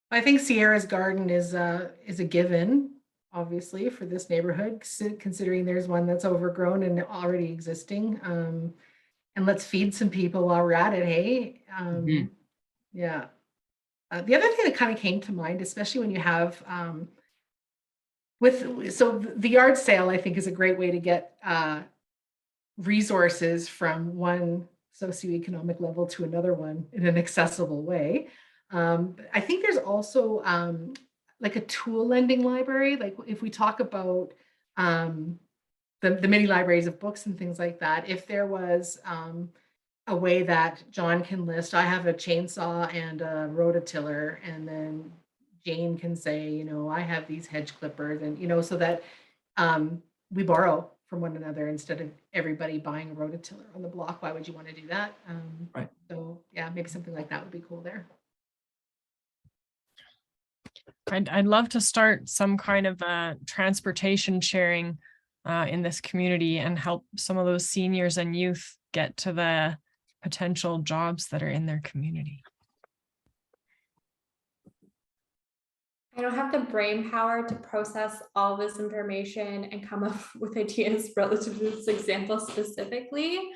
I think Sierra's garden is a given, obviously, for this neighborhood, considering there's one that's overgrown and already existing. And let's feed some people while we're at it, hey? Yeah. The other thing that kind of came to mind, especially when you have so the yard sale, I think, is a great way to get resources from one socioeconomic level to another one in an accessible way. I think there's also like a tool lending library. Like if we talk about the mini libraries of books and things like that, if there was a way that John can list, I have a chainsaw and a rototiller, and then Jane can say, you know, I have these hedge clippers, and, you know, so that we borrow from one another instead of everybody buying a rototiller on the block. Why would you want to do that? Right. So yeah, maybe something like that would be cool there. I'd love to start some kind of transportation sharing in this community and help some of those seniors and youth get to the potential jobs that are in their community. I don't have the brain power to process all this information and come up with ideas relative to this example specifically.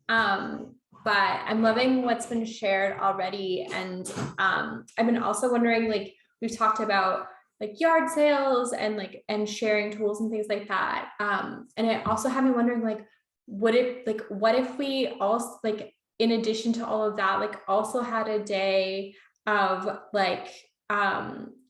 But I'm loving what's been shared already. And I've been also wondering, like, we've talked about like yard sales and sharing tools and things like that. And it also had me wondering, like, what if we also, like, in addition to all of that, like also had a day of like,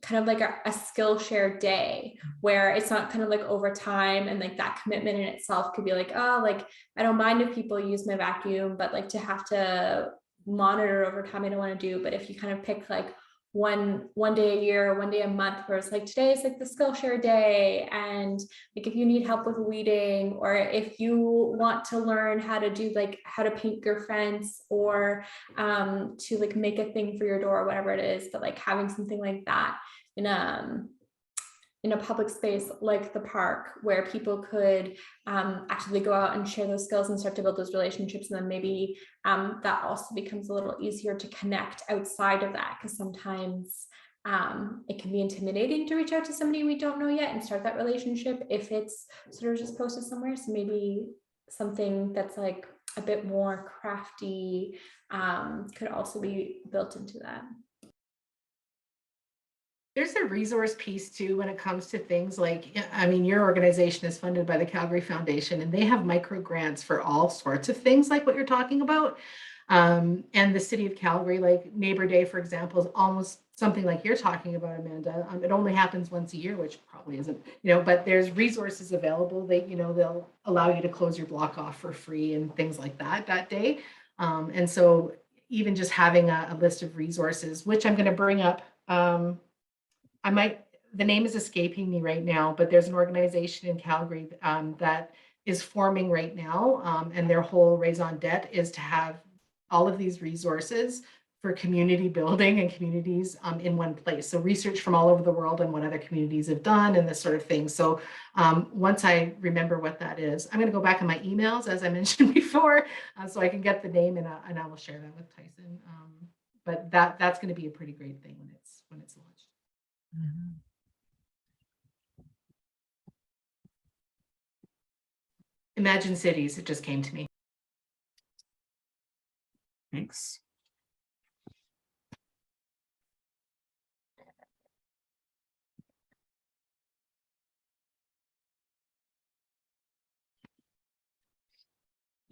kind of like a skill share day where it's not kind of like over time, and like that commitment in itself could be like, oh, like, I don't mind if people use my vacuum, but like to have to monitor over time, I don't want to do. But if you kind of pick like one day a year, one day a month, where it's like, today is like the Skillshare day, and like if you need help with weeding, or if you want to learn how to do like how to paint your fence, or to like make a thing for your door, or whatever it is, but like having something like that in a public space like the park, where people could actually go out and share those skills and start to build those relationships. And then maybe that also becomes a little easier to connect outside of that, because sometimes it can be intimidating to reach out to somebody we don't know yet and start that relationship if it's sort of just posted somewhere. So maybe something that's like a bit more crafty could also be built into that. There's a resource piece too when it comes to things like, I mean, your organization is funded by the Calgary Foundation, and they have micro grants for all sorts of things like what you're talking about. And the city of Calgary, like Neighbor Day, for example, is almost something like you're talking about, Amanda. It only happens once a year, which probably isn't, but there's resources available that, they'll allow you to close your block off for free and things like that day. And so even just having a list of resources, which I'm going to bring up, the name is escaping me right now, but there's an organization in Calgary that is forming right now, and their whole raison d'etre is to have all of these resources for community building and communities in one place. So research from all over the world and what other communities have done and this sort of thing. So once I remember what that is, I'm going to go back in my emails, as I mentioned before, so I can get the name, and I will share that with Tyson. But that's going to be a pretty great thing when it's launched. Mm-hmm. Imagine cities, it just came to me. Thanks.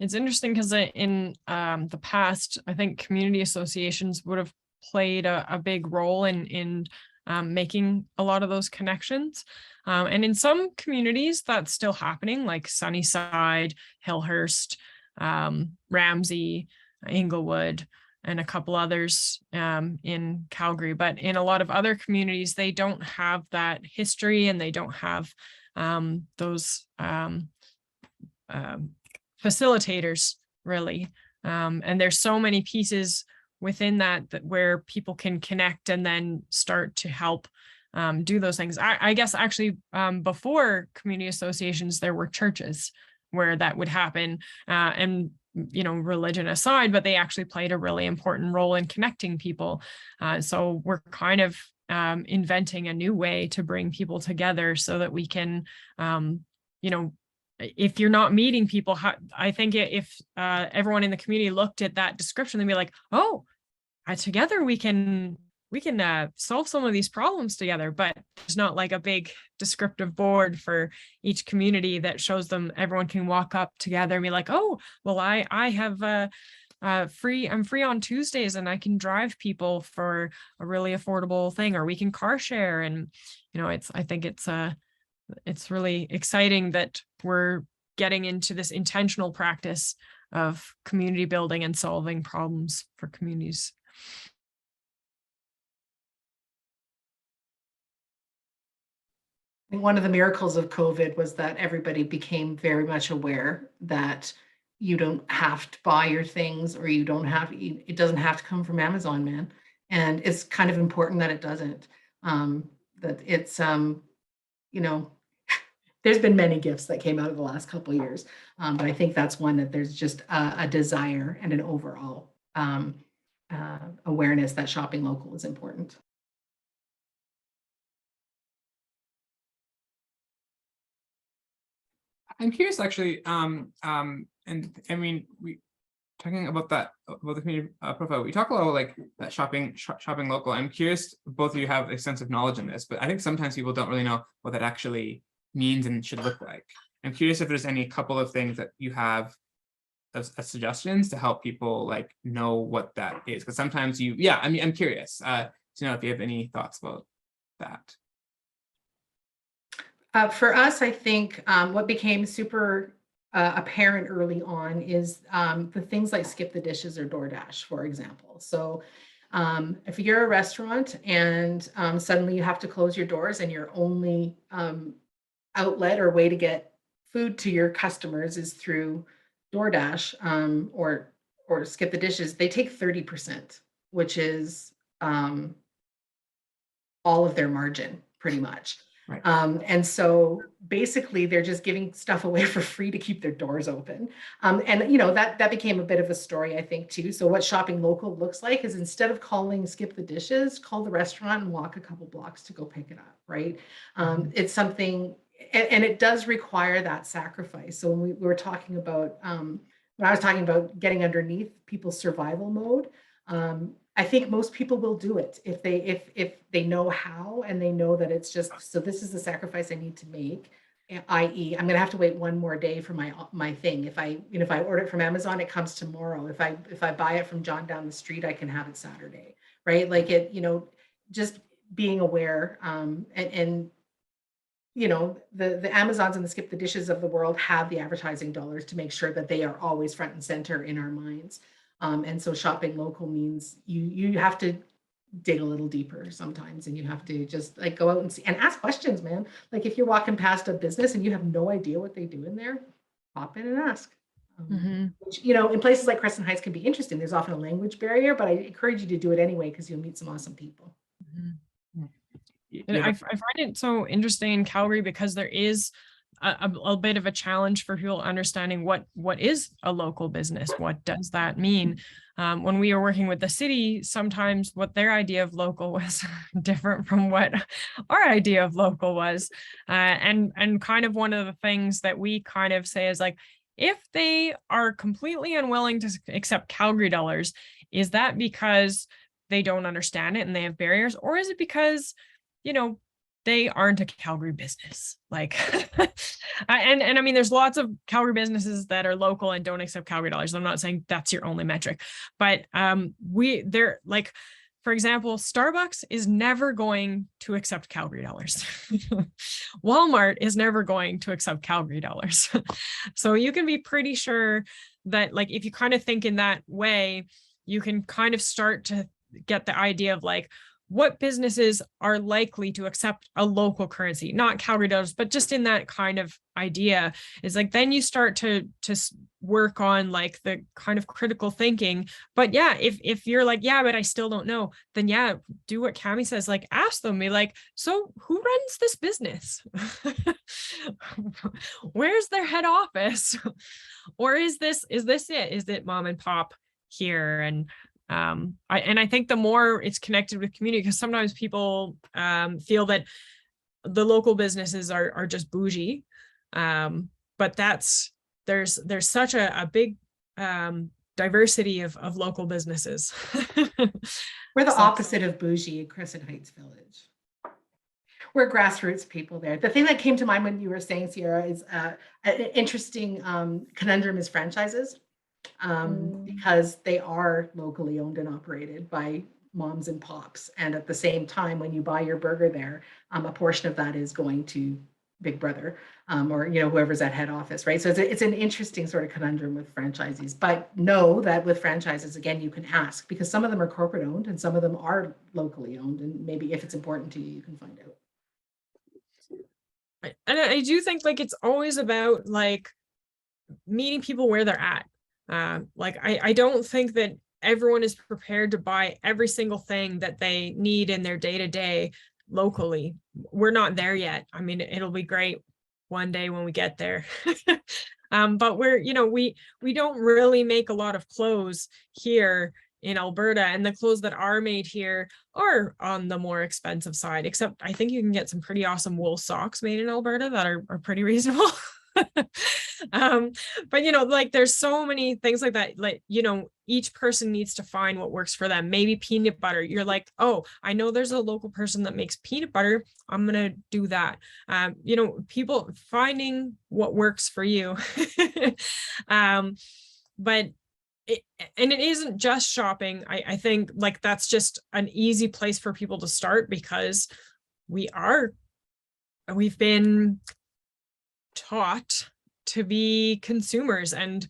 It's interesting because in the past, I think community associations would have played a big role in making a lot of those connections. And in some communities, that's still happening, like Sunnyside, Hillhurst, Ramsey, Inglewood, and a couple others in Calgary. But in a lot of other communities, they don't have that history, and they don't have those facilitators, really. And there's so many pieces within that where people can connect and then start to help do those things. I guess actually before community associations, there were churches where that would happen, and religion aside, but they actually played a really important role in connecting people. So we're kind of inventing a new way to bring people together so that we can, if you're not meeting people, I think if everyone in the community looked at that description, they'd be like, oh, together we can solve some of these problems together. But there's not like a big descriptive board for each community that shows them. Everyone can walk up together and be like, oh, well, I have I'm free on Tuesdays, and I can drive people for a really affordable thing, or we can car share. And I think it's really exciting that we're getting into this intentional practice of community building and solving problems for communities. I think one of the miracles of COVID was that everybody became very much aware that you don't have to buy your things, or it doesn't have to come from Amazon, man. And it's kind of important that it doesn't, that it's, there's been many gifts that came out of the last couple of years. But I think that's one that there's just a desire and an overall awareness that shopping local is important. I'm curious, actually, and I mean, we talking about the community profile. We talk a lot about like that shopping local. I'm curious, both of you have extensive knowledge in this, but I think sometimes people don't really know what that actually means and should look like. I'm curious if there's any couple of things that you have as suggestions to help people like know what that is, because sometimes I'm curious to know if you have any thoughts about that. For us, I think what became super apparent early on is the things like Skip the Dishes or DoorDash, for example. So If you're a restaurant and suddenly you have to close your doors and your only outlet or way to get food to your customers is through DoorDash or Skip the Dishes, they take 30%, which is all of their margin pretty much. Right. And so basically they're just giving stuff away for free to keep their doors open. And you know, that became a bit of a story, I think, too. So what shopping local looks like is instead of calling Skip the Dishes, call the restaurant and walk a couple blocks to go pick it up, right? It's something, and it does require that sacrifice. So when we were talking about, when I was talking about getting underneath people's survival mode, I think most people will do it if they know how, and they know that it's just, so this is the sacrifice I need to make, i.e. I'm gonna have to wait one more day for my thing. If I order it from Amazon, it comes tomorrow. If I buy it from John down the street, I can have it Saturday, right? Like it, just being aware, and the Amazons and the Skip the Dishes of the world have the advertising dollars to make sure that they are always front and center in our minds. And so shopping local means you have to dig a little deeper sometimes, and you have to just like go out and see and ask questions, man. Like if you're walking past a business and you have no idea what they do in there, pop in and ask. Which, in places like Crescent Heights can be interesting. There's often a language barrier, but I encourage you to do it anyway because you'll meet some awesome people. And I find it so interesting in Calgary because there is a bit of a challenge for people understanding what is a local business. What does that mean? When we were working with the city, sometimes what their idea of local was different from what our idea of local was. And kind of one of the things that we kind of say is like, if they are completely unwilling to accept Calgary dollars, is that because they don't understand it and they have barriers? Or is it because, they aren't a Calgary business? Like, and I mean, there's lots of Calgary businesses that are local and don't accept Calgary dollars. I'm not saying that's your only metric, but they're like, for example, Starbucks is never going to accept Calgary dollars. Walmart is never going to accept Calgary dollars. So you can be pretty sure that, like, if you kind of think in that way, you can kind of start to get the idea of like, what businesses are likely to accept a local currency, not Calgary dollars, but just in that kind of idea is like, then you start to work on like the kind of critical thinking. But yeah, if you're like, yeah, but I still don't know, then yeah, do what Camie says, like ask them, be like, so who runs this business? Where's their head office? Or is this it? Is it mom and pop here? And I think the more it's connected with community, because sometimes people feel that the local businesses are just bougie, but there's such a big diversity of local businesses. We're the opposite of bougie in Crescent Heights Village. We're grassroots people there. The thing that came to mind when you were saying, Sierra, is an interesting conundrum is franchises. Because they are locally owned and operated by moms and pops. And at the same time, when you buy your burger there, a portion of that is going to Big Brother or whoever's at head office, right? So it's an interesting sort of conundrum with franchisees. But know that with franchises, again, you can ask, because some of them are corporate owned and some of them are locally owned. And maybe if it's important to you, you can find out. And I do think like it's always about like meeting people where they're at. Like I don't think that everyone is prepared to buy every single thing that they need in their day-to-day locally. We're not there yet. I mean, it'll be great one day when we get there. But we don't really make a lot of clothes here in Alberta, and the clothes that are made here are on the more expensive side, except I think you can get some pretty awesome wool socks made in Alberta that are pretty reasonable. But like there's so many things like that, like each person needs to find what works for them. Maybe peanut butter, you're like, oh, I know there's a local person that makes peanut butter, I'm gonna do that. People finding what works for you. But it isn't just shopping. I think like that's just an easy place for people to start, because we've been taught to be consumers, and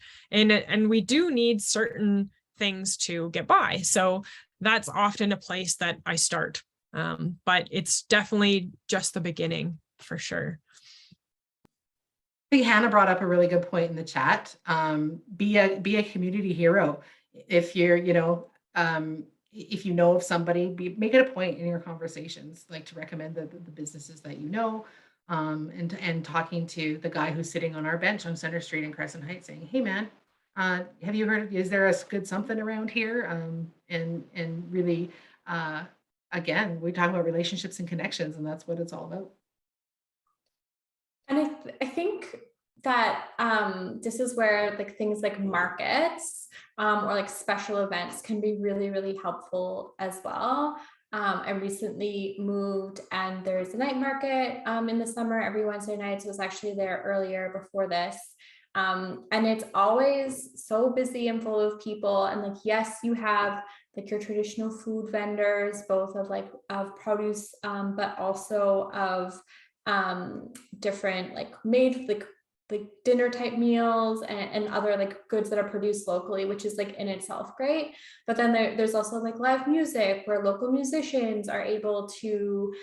we do need certain things to get by. So that's often a place that I start. But it's definitely just the beginning for sure. I think Hannah brought up a really good point in the chat. Be a community hero. If you're, if you know of somebody, make it a point in your conversations, like to recommend the businesses that you know, and talking to the guy who's sitting on our bench on Center Street in Crescent Heights, saying, "Hey, man, have you heard? Is there a good something around here?" And really, again, we talk about relationships and connections, and that's what it's all about. And I think that this is where like things like markets or like special events can be really, really helpful as well. I recently moved and there's a night market in the summer every Wednesday nights. I was actually there earlier before this. And it's always so busy and full of people. And like, yes, you have like your traditional food vendors, both of like of produce, but also of different like made like dinner type meals and other like goods that are produced locally, which is like in itself great. But then there's also like live music where local musicians are able to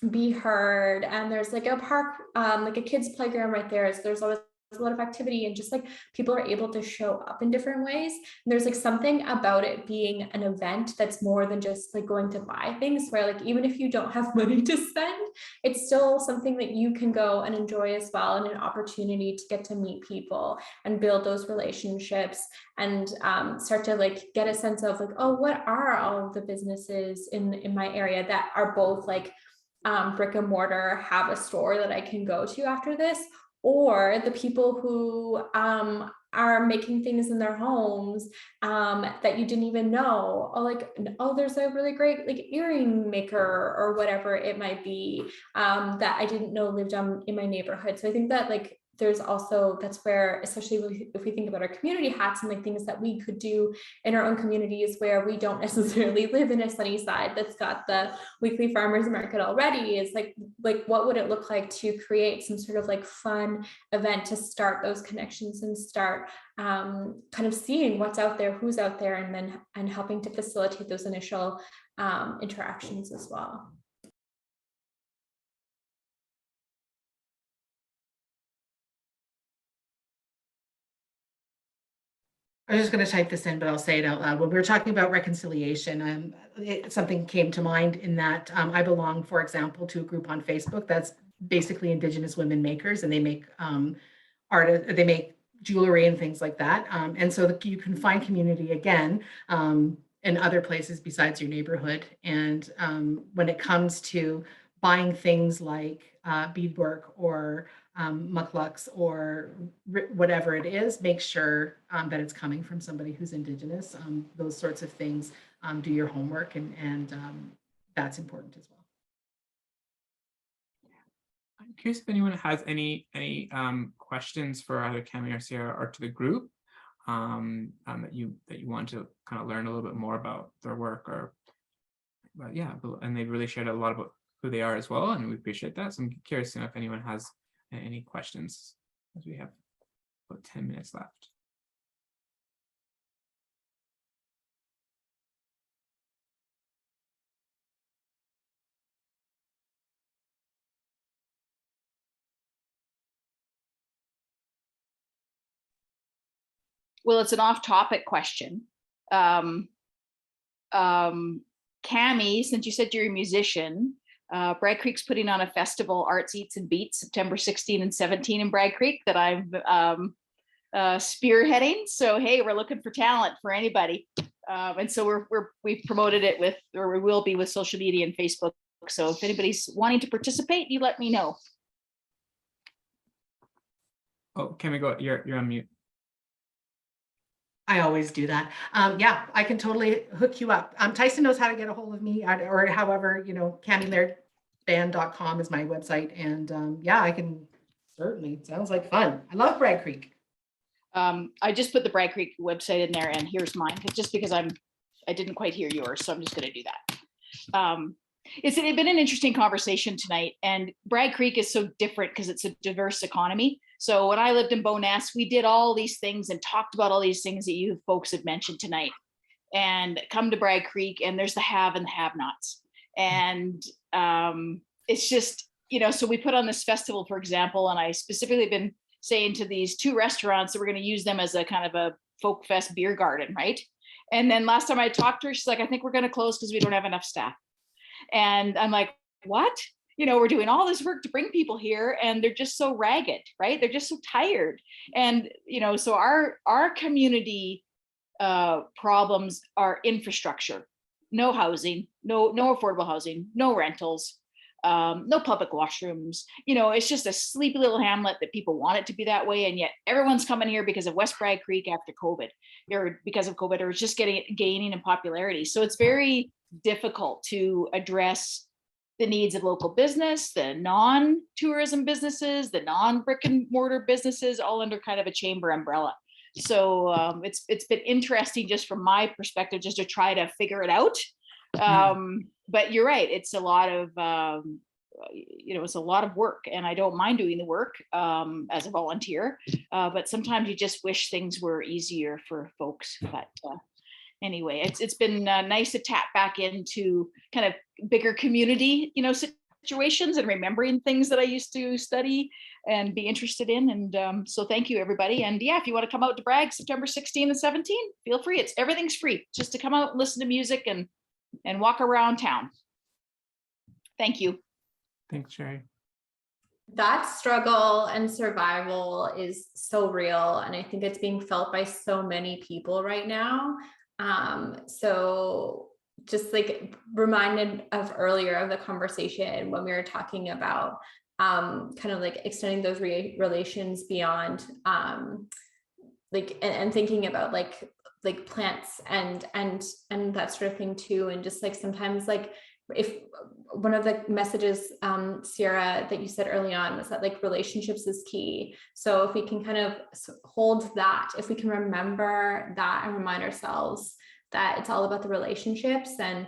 be heard, and there's like a park, like a kids playground right there. So there's always a lot of activity, and just like people are able to show up in different ways. And there's like something about it being an event that's more than just like going to buy things, where like even if you don't have money to spend, it's still something that you can go and enjoy as well, and an opportunity to get to meet people and build those relationships and start to like get a sense of like, oh, what are all of the businesses in my area that are both like brick and mortar, have a store that I can go to after this, or the people who are making things in their homes that you didn't even know. Or like, oh, there's a really great like earring maker or whatever it might be that I didn't know lived in my neighborhood. So I think that like there's also, that's where, especially if we think about our community hats and like things that we could do in our own communities where we don't necessarily live in a sunny side that's got the weekly farmers market already, is like what would it look like to create some sort of like fun event to start those connections and start kind of seeing what's out there, who's out there, and helping to facilitate those initial interactions as well. I was just going to type this in, but I'll say it out loud. When we were talking about reconciliation, something came to mind in that I belong, for example, to a group on Facebook that's basically Indigenous women makers, and they make art, they make jewelry and things like that. And so you can find community again in other places besides your neighborhood. And when it comes to buying things like beadwork or mucklucks or whatever it is, make sure that it's coming from somebody who's Indigenous. Those sorts of things, do your homework, and that's important as well. I'm curious if anyone has any questions for either Camie or Sierre or to the group that you want to kind of learn a little bit more about their work, or yeah, and they've really shared a lot about who they are as well, and we appreciate that. So I'm curious to know if anyone has any questions, as we have about 10 minutes left. Well, it's an off-topic question. Camie, since you said you're a musician, Bragg Creek's putting on a festival, Arts, Eats and Beats, September 16 and 17 in Bragg Creek that I'm spearheading. So, hey, we're looking for talent for anybody. And so we've promoted it with, or we will be with social media and Facebook. So if anybody's wanting to participate, you let me know. Oh, Camie, go, you're on mute. I always do that. Yeah, I can totally hook you up. Tyson knows how to get a hold of me, or however, CamieLeardBand.com is my website. And yeah, I can certainly, sounds like fun. I love Bragg Creek. I just put the Bragg Creek website in there, and here's mine, just because I didn't quite hear yours, so I'm just going to do that. It's been an interesting conversation tonight, and Bragg Creek is so different because it's a diverse economy. So when I lived in Bowness, we did all these things and talked about all these things that you folks have mentioned tonight. And come to Bragg Creek, and there's the have and the have-nots. And it's just, you know, so we put on this festival, for example, and I specifically been saying to these 2 restaurants that we're going to use them as a kind of a folk fest beer garden, right? And then last time I talked to her, she's like, I think we're going to close because we don't have enough staff. And I'm like, what? You know, we're doing all this work to bring people here and they're just so ragged, right? They're just so tired. And, you know, so our community problems are infrastructure, no housing, no affordable housing, no rentals, no public washrooms. You know, it's just a sleepy little hamlet that people want it to be that way. And yet everyone's coming here because of West Bragg Creek after COVID, or because of COVID, or it's just gaining in popularity. So it's very difficult to address the needs of local business, the non-tourism businesses, the non-brick and mortar businesses, all under kind of a chamber umbrella. So it's been interesting just from my perspective, just to try to figure it out. But you're right, it's a lot of, you know, it's a lot of work, and I don't mind doing the work as a volunteer, but sometimes you just wish things were easier for folks. But anyway, it's been nice to tap back into kind of bigger community, you know, situations and remembering things that I used to study and be interested in. And so thank you, everybody. And yeah, if you want to come out to Bragg September 16 and 17, feel free. Everything's free, just to come out and listen to music and walk around town. Thank you. Thanks, Sherry. That struggle and survival is so real, and I think it's being felt by so many people right now. So just like reminded of earlier of the conversation when we were talking about kind of like extending those relations beyond like and thinking about like plants and that sort of thing too. And just like sometimes, like, if one of the messages, Sierra, that you said early on was that like relationships is key. So if we can kind of hold that, if we can remember that and remind ourselves that it's all about the relationships. And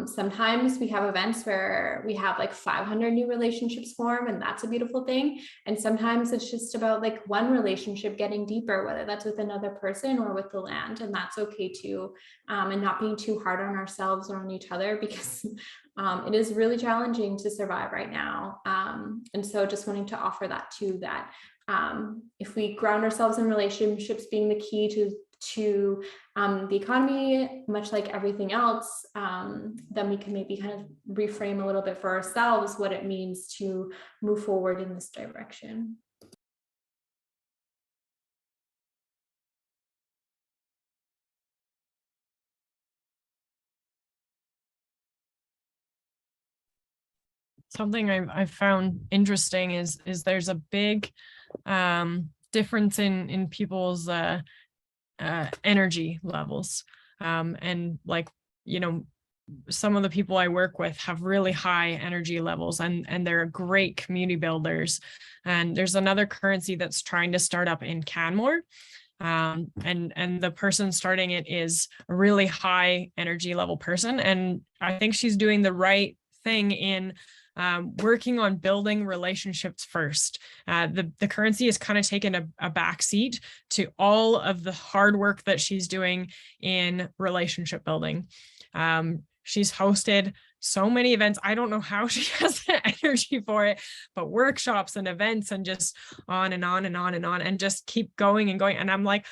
sometimes we have events where we have like 500 new relationships form, and that's a beautiful thing. And sometimes it's just about like one relationship getting deeper, whether that's with another person or with the land, and that's okay too. And not being too hard on ourselves or on each other, because it is really challenging to survive right now. And so just wanting to offer that too, that if we ground ourselves in relationships being the key to the economy, much like everything else, then we can maybe kind of reframe a little bit for ourselves what it means to move forward in this direction. Something I've found interesting is there's a big difference in people's energy levels, and like, you know, some of the people I work with have really high energy levels, and they're great community builders. And there's another currency that's trying to start up in Canmore, and the person starting it is a really high energy level person, and I think she's doing the right thing in working on building relationships first. The currency has kind of taken a back seat to all of the hard work that she's doing in relationship building. She's hosted so many events. I don't know how she has the energy for it, but workshops and events and just on and on and on and on, and just keep going and going. And I'm like,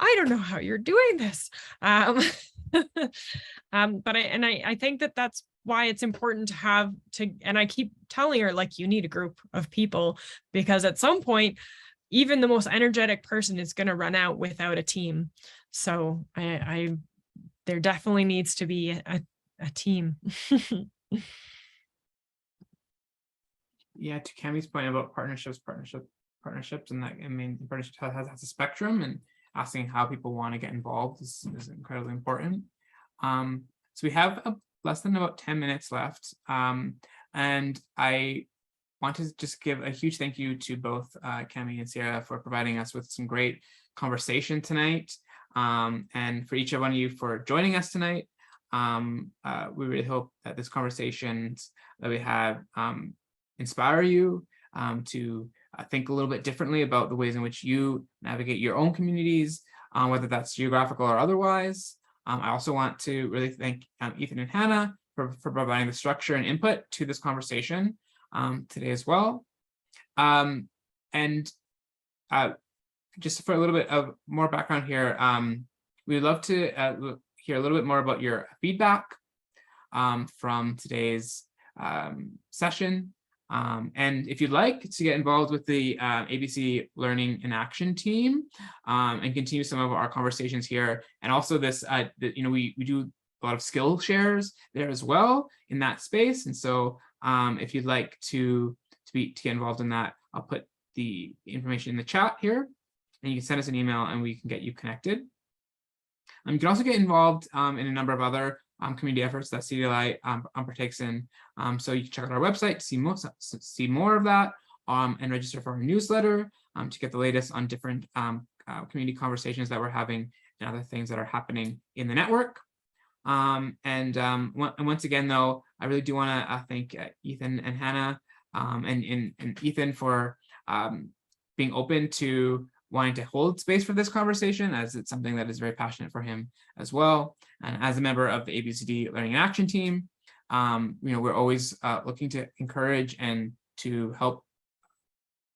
I don't know how you're doing this. But I think that's why it's important to have to, and I keep telling her, like, you need a group of people, because at some point, even the most energetic person is going to run out without a team. So there definitely needs to be a team. Yeah, to Camie's point about partnerships, and that, I mean, partnership has a spectrum, and asking how people want to get involved is incredibly important. So we have less than about 10 minutes left, and I want to just give a huge thank you to both Camie and Sierra for providing us with some great conversation tonight, and for each one of you for joining us tonight. We really hope that this conversations that we have inspire you, to think a little bit differently about the ways in which you navigate your own communities, whether that's geographical or otherwise. I also want to really thank Ethan and Hannah for providing the structure and input to this conversation today as well. Just for a little bit of more background here, we'd love to hear a little bit more about your feedback from today's session. And if you'd like to get involved with the ABC Learning in Action team and continue some of our conversations here, and also this, we do a lot of skill shares there as well in that space. And so if you'd like to get involved in that, I'll put the information in the chat here, and you can send us an email and we can get you connected. You can also get involved in a number of other community efforts that CDLI partakes in. So you can check out our website to see more of that and register for our newsletter to get the latest on different community conversations that we're having and other things that are happening in the network. And once again, though, I really do want to thank Ethan and Hannah and Ethan for being open to wanting to hold space for this conversation, as it's something that is very passionate for him as well. And as a member of the ABCD Learning and Action team, we're always looking to encourage and to help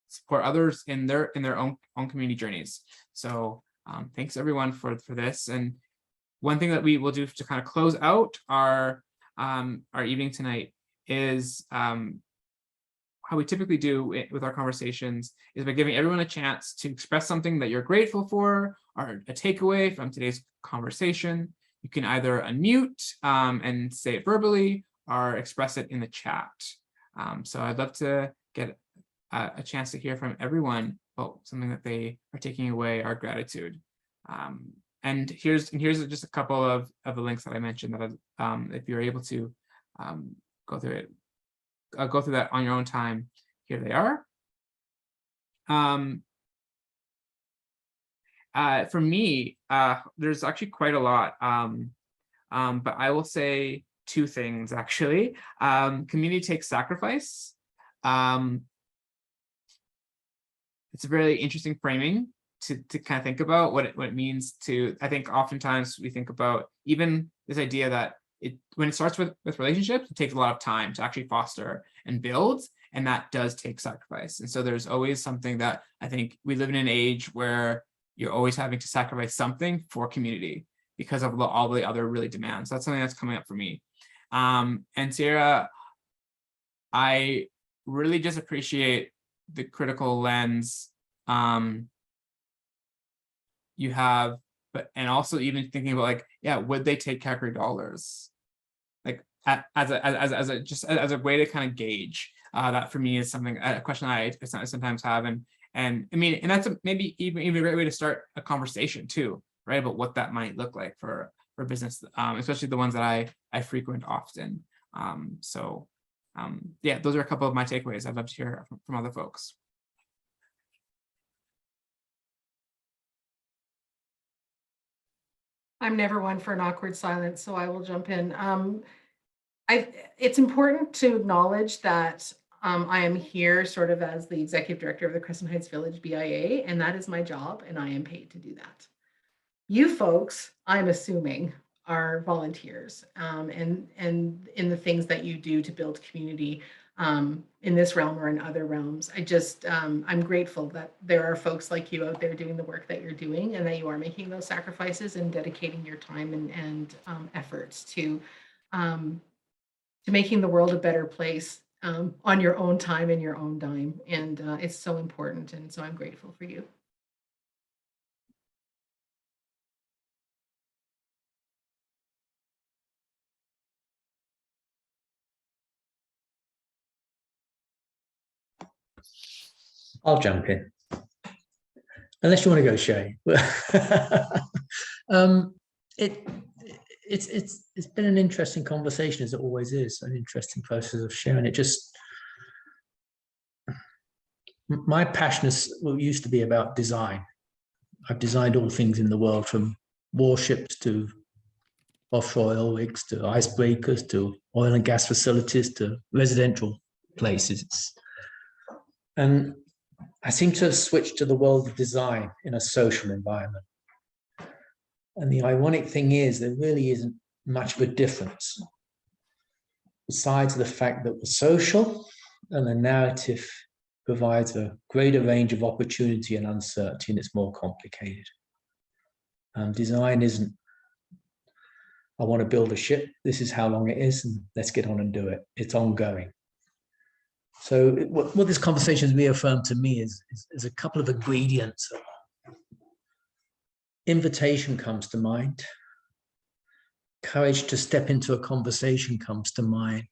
support others in their own community journeys. So thanks everyone for this. And one thing that we will do to kind of close out our evening tonight is how we typically do with our conversations is by giving everyone a chance to express something that you're grateful for or a takeaway from today's conversation. You can either unmute and say it verbally or express it in the chat. So I'd love to get a chance to hear from everyone about something that they are taking away, our gratitude. And here's just a couple of the links that I mentioned that if you're able to go through it. Go through that on your own time. Here they are. For me, there's actually quite a lot, but I will say two things actually. Community takes sacrifice. It's a really interesting framing to kind of think about what it means to. I think oftentimes we think about even this idea that when it starts with relationships, it takes a lot of time to actually foster and build, and that does take sacrifice. And so there's always something that I think we live in an age where you're always having to sacrifice something for community because of all the other really demands. That's something that's coming up for me. And Sierre, I really just appreciate the critical lens you have, and also even thinking about would they take Calgary Dollars? As a way to kind of gauge that for me is a question I sometimes have, and I mean, and that's maybe even a great way to start a conversation too, right? About what that might look like for business, especially the ones that I frequent often. Yeah, those are a couple of my takeaways. I'd love to hear from other folks. I'm never one for an awkward silence, so I will jump in. It's important to acknowledge that I am here sort of as the executive director of the Crescent Heights Village BIA, and that is my job, and I am paid to do that. You folks, I'm assuming, are volunteers, and in the things that you do to build community in this realm or in other realms. I'm grateful that there are folks like you out there doing the work that you're doing, and that you are making those sacrifices and dedicating your time and efforts to making the world a better place on your own time and your own dime. And it's so important. And so I'm grateful for you. I'll jump in. Unless you want to go, Shay. It's been an interesting conversation, as it always is, an interesting process of sharing it. My passion used to be about design. I've designed all things in the world, from warships to offshore oil rigs to icebreakers to oil and gas facilities to residential places. And I seem to have switched to the world of design in a social environment. And the ironic thing is, there really isn't much of a difference, besides the fact that we're social and the narrative provides a greater range of opportunity and uncertainty, and it's more complicated. Design isn't, I want to build a ship, this is how long it is, and let's get on and do it. It's ongoing. So what this conversation has reaffirmed to me is a couple of ingredients. Invitation comes to mind. Courage to step into a conversation comes to mind.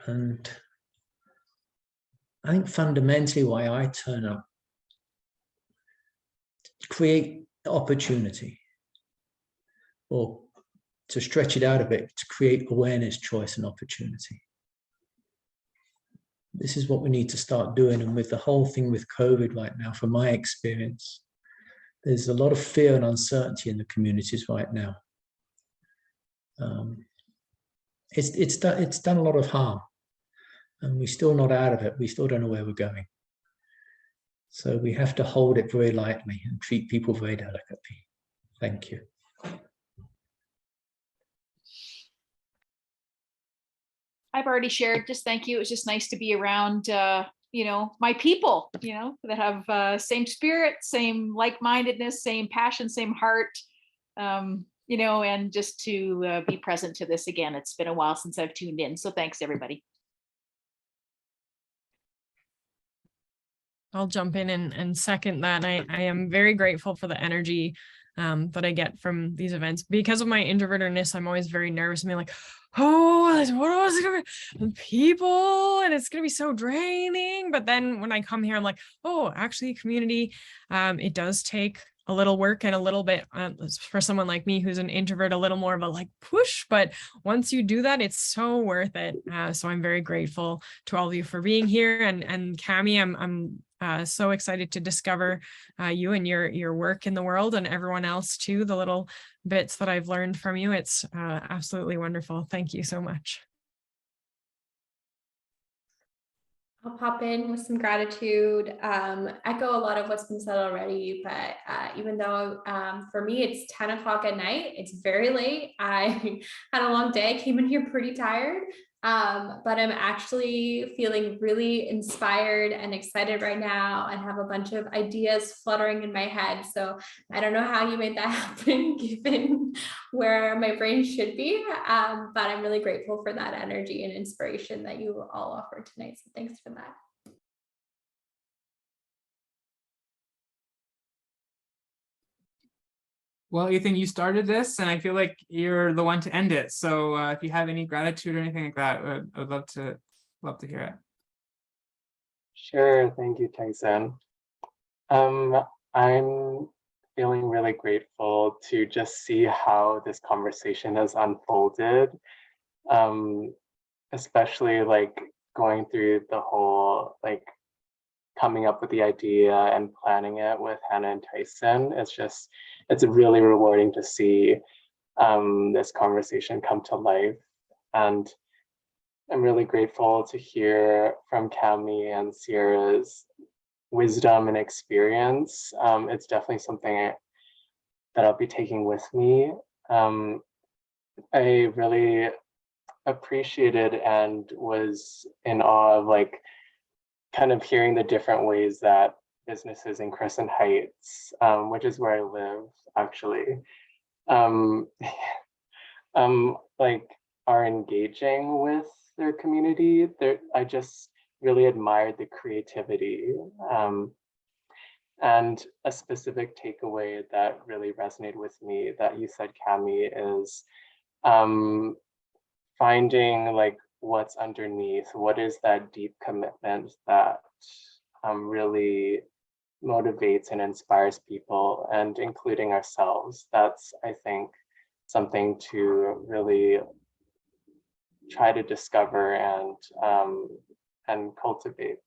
And I think fundamentally why I turn up, to create opportunity, or to stretch it out a bit, to create awareness, choice, and opportunity. This is what we need to start doing. And with the whole thing with COVID right now, from my experience, there's a lot of fear and uncertainty in the communities right now. It's done a lot of harm, and we're still not out of it. We still don't know where we're going. So we have to hold it very lightly and treat people very delicately. Thank you. I've already shared, just thank you. It was just nice to be around, my people, that have same spirit, same like-mindedness, same passion, same heart, and just to be present to this again. It's been a while since I've tuned in. So thanks, everybody. I'll jump in and second that. I am very grateful for the energy that I get from these events. Because of my introvertedness, I'm always very nervous and be like, oh, what was it gonna be? People, and it's gonna be so draining. But then when I come here, I'm like, oh, actually community, it does take a little work and a little bit for someone like me who's an introvert, a little more of a like push, but once you do that, it's so worth it. So I'm very grateful to all of you for being here, and Camie, I'm so excited to discover you and your work in the world, and everyone else too, the little bits that I've learned from you. It's absolutely wonderful. Thank you so much. I'll pop in with some gratitude, echo a lot of what's been said already, but even though for me it's 10 o'clock at night, it's very late. I had a long day, came in here pretty tired, but I'm actually feeling really inspired and excited right now and have a bunch of ideas fluttering in my head. So I don't know how you made that happen given where my brain should be, but I'm really grateful for that energy and inspiration that you all offered tonight. So thanks for that. Well, Ethan, you started this, and I feel like you're the one to end it. So if you have any gratitude or anything like that, I would love to hear it. Sure, thank you, Tyson. I'm feeling really grateful to just see how this conversation has unfolded, especially like going through the whole like coming up with the idea and planning it with Hannah and Tyson. It's really rewarding to see this conversation come to life. And I'm really grateful to hear from Camie and Sierra's wisdom and experience. It's definitely something that I'll be taking with me. I really appreciated and was in awe of like kind of hearing the different ways that businesses in Crescent Heights, which is where I live actually, like are engaging with their community. I just really admired the creativity. And a specific takeaway that really resonated with me that you said, Camie, is finding like what's underneath, what is that deep commitment that really motivates and inspires people, and including ourselves. That's, I think, something to really try to discover and cultivate.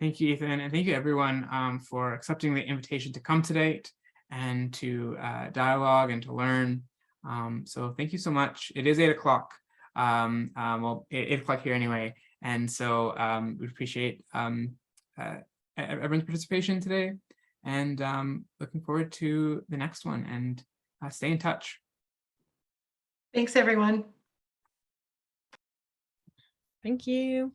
Thank you, Ethan, and thank you everyone for accepting the invitation to come today and to dialogue and to learn. So thank you so much. It is 8 o'clock. Well, 8 o'clock here anyway. And so we appreciate everyone's participation today, and looking forward to the next one, and stay in touch. Thanks, everyone. Thank you.